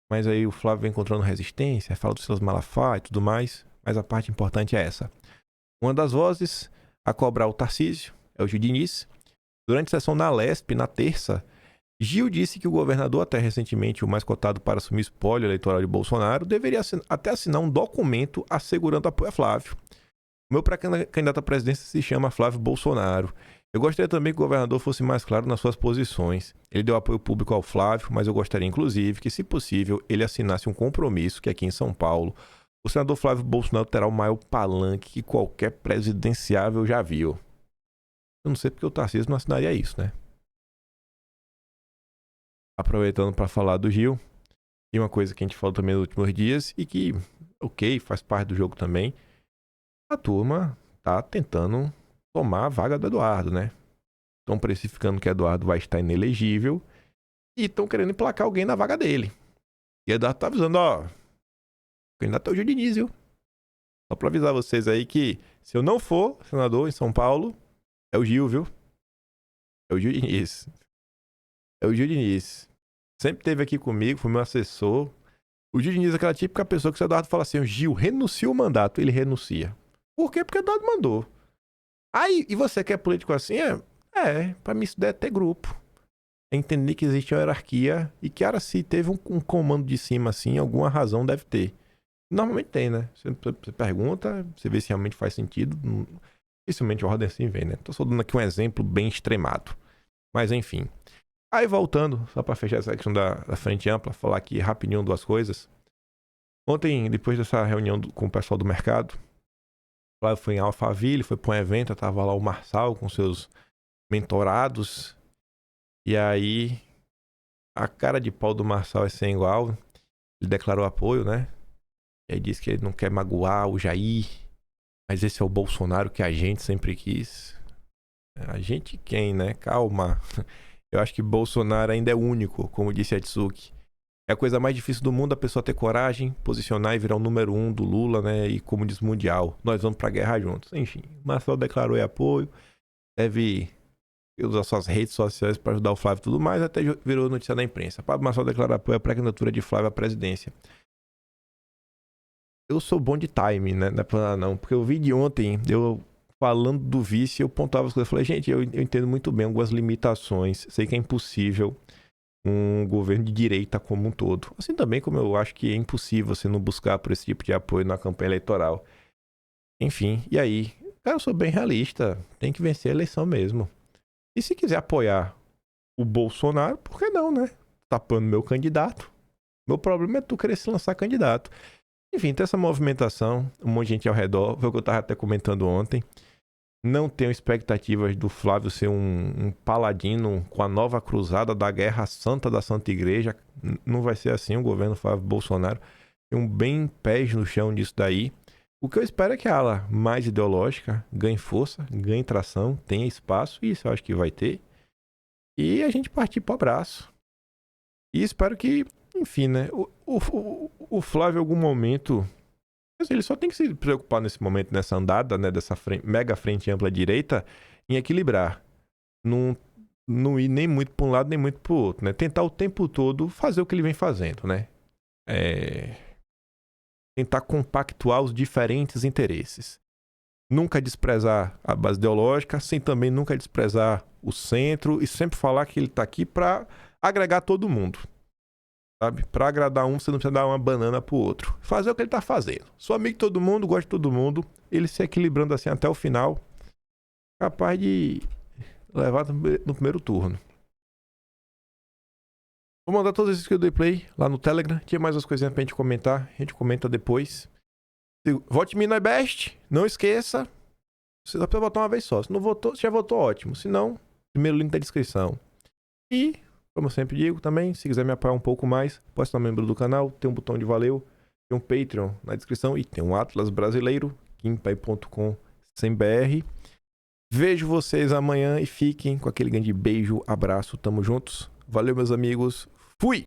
A: Mas aí o Flávio vem encontrando resistência, fala dos seus Malafaia e tudo mais. Mas a parte importante é essa. Uma das vozes a cobrar o Tarcísio é o Gil Diniz. Durante a sessão na Lesp, na terça, Gil disse que o governador, até recentemente o mais cotado para assumir espólio eleitoral de Bolsonaro, deveria até assinar um documento assegurando apoio a Flávio. O meu pré-candidato à presidência se chama Flávio Bolsonaro. Eu gostaria também que o governador fosse mais claro nas suas posições. Ele deu apoio público ao Flávio, mas eu gostaria inclusive que, se possível, ele assinasse um compromisso que aqui em São Paulo o senador Flávio Bolsonaro terá o maior palanque que qualquer presidenciável já viu. Eu não sei porque o Tarcísio não assinaria isso, né? Aproveitando para falar do Gil, e uma coisa que a gente falou também nos últimos dias e que, faz parte do jogo também, a turma tá tentando tomar a vaga do Eduardo, né? estão precificando que Eduardo vai estar inelegível e estão querendo emplacar alguém na vaga dele. E Eduardo tá avisando, ó, o candidato é o Gil Diniz, viu? Só pra avisar vocês aí que se eu não for senador em São Paulo, é o Gil, viu? É o Gil Diniz. É o Gil Diniz. Sempre esteve aqui comigo, foi meu assessor. O Gil Diniz é aquela típica pessoa que o Eduardo fala assim, o Gil renuncia o mandato, ele renuncia. Por quê? Porque o Eduardo mandou. Aí, e você que é político assim, pra mim isso deve ter grupo. É entender que existe uma hierarquia e que, cara, se teve um comando de cima assim, alguma razão deve ter. Normalmente tem, né? Você pergunta, você vê se realmente faz sentido. Dificilmente a ordem assim vem, né? Tô só dando aqui um exemplo bem extremado. Mas enfim. Aí voltando, só pra fechar essa questão da frente ampla, falar aqui rapidinho duas coisas. Ontem, depois dessa reunião com o pessoal do mercado, lá eu fui em Alphaville, foi pra um evento, tava lá o Marçal com seus mentorados. E aí, a cara de pau do Marçal é sem igual. Ele declarou apoio, né? E aí disse que ele não quer magoar o Jair, mas esse é o Bolsonaro que a gente sempre quis. A gente quem, né? Calma. Eu acho que Bolsonaro ainda é único, como disse a Atsuki. É a coisa mais difícil do mundo a pessoa ter coragem, posicionar e virar o número 1 do Lula, né? E como diz mundial, nós vamos pra guerra juntos. Enfim, Marcelo declarou apoio, deve usar suas redes sociais para ajudar o Flávio e tudo mais, até virou notícia da imprensa. Pablo Marcelo declarou apoio à pré-candidatura de Flávio à presidência. Eu sou bom de time, né? Não é pra não, porque eu vi de ontem, eu falando do vice, eu pontuava as coisas. Eu falei, gente, eu entendo muito bem algumas limitações. Sei que é impossível um governo de direita como um todo. Assim também como eu acho que é impossível você não buscar por esse tipo de apoio na campanha eleitoral. Enfim, e aí? Cara, eu sou bem realista. Tem que vencer a eleição mesmo. E se quiser apoiar o Bolsonaro, por que não, né? Tapando meu candidato. Meu problema é tu querer se lançar candidato. Enfim, tem essa movimentação, um monte de gente ao redor, foi o que eu estava até comentando ontem. Não tenho expectativas do Flávio ser um paladino com a nova cruzada da Guerra Santa da Santa Igreja. Não vai ser assim o governo Flávio Bolsonaro. Tem um bem pés no chão disso daí. O que eu espero é que a ala mais ideológica ganhe força, ganhe tração, tenha espaço, e isso eu acho que vai ter. E a gente partir para o abraço. E espero que, enfim, né? O Flávio, em algum momento, ele só tem que se preocupar nesse momento, nessa andada, né, dessa mega frente ampla direita, em equilibrar. Não ir nem muito para um lado, nem muito para o outro, né? Tentar o tempo todo fazer o que ele vem fazendo, né? Tentar compactuar os diferentes interesses. Nunca desprezar a base ideológica, sem também nunca desprezar o centro, e sempre falar que ele está aqui para agregar todo mundo. Sabe? Pra agradar um, você não precisa dar uma banana pro outro. Fazer o que ele tá fazendo. Sou amigo de todo mundo, gosto de todo mundo. Ele se equilibrando assim até o final. Capaz de levar no primeiro turno. Vou mandar todos esses que eu dei play lá no Telegram. Tinha mais umas coisinhas pra gente comentar. A gente comenta depois. Vote em mim, não é best. Não esqueça. Você só precisa votar uma vez só. Se não votou, se já votou, ótimo. Se não, primeiro link da descrição. E... como eu sempre digo também, se quiser me apoiar um pouco mais, pode ser um membro do canal, tem um botão de valeu, tem um Patreon na descrição e tem um Atlas brasileiro, kimpai.com.br. Vejo vocês amanhã e fiquem com aquele grande beijo, abraço, tamo juntos. Valeu, meus amigos. Fui!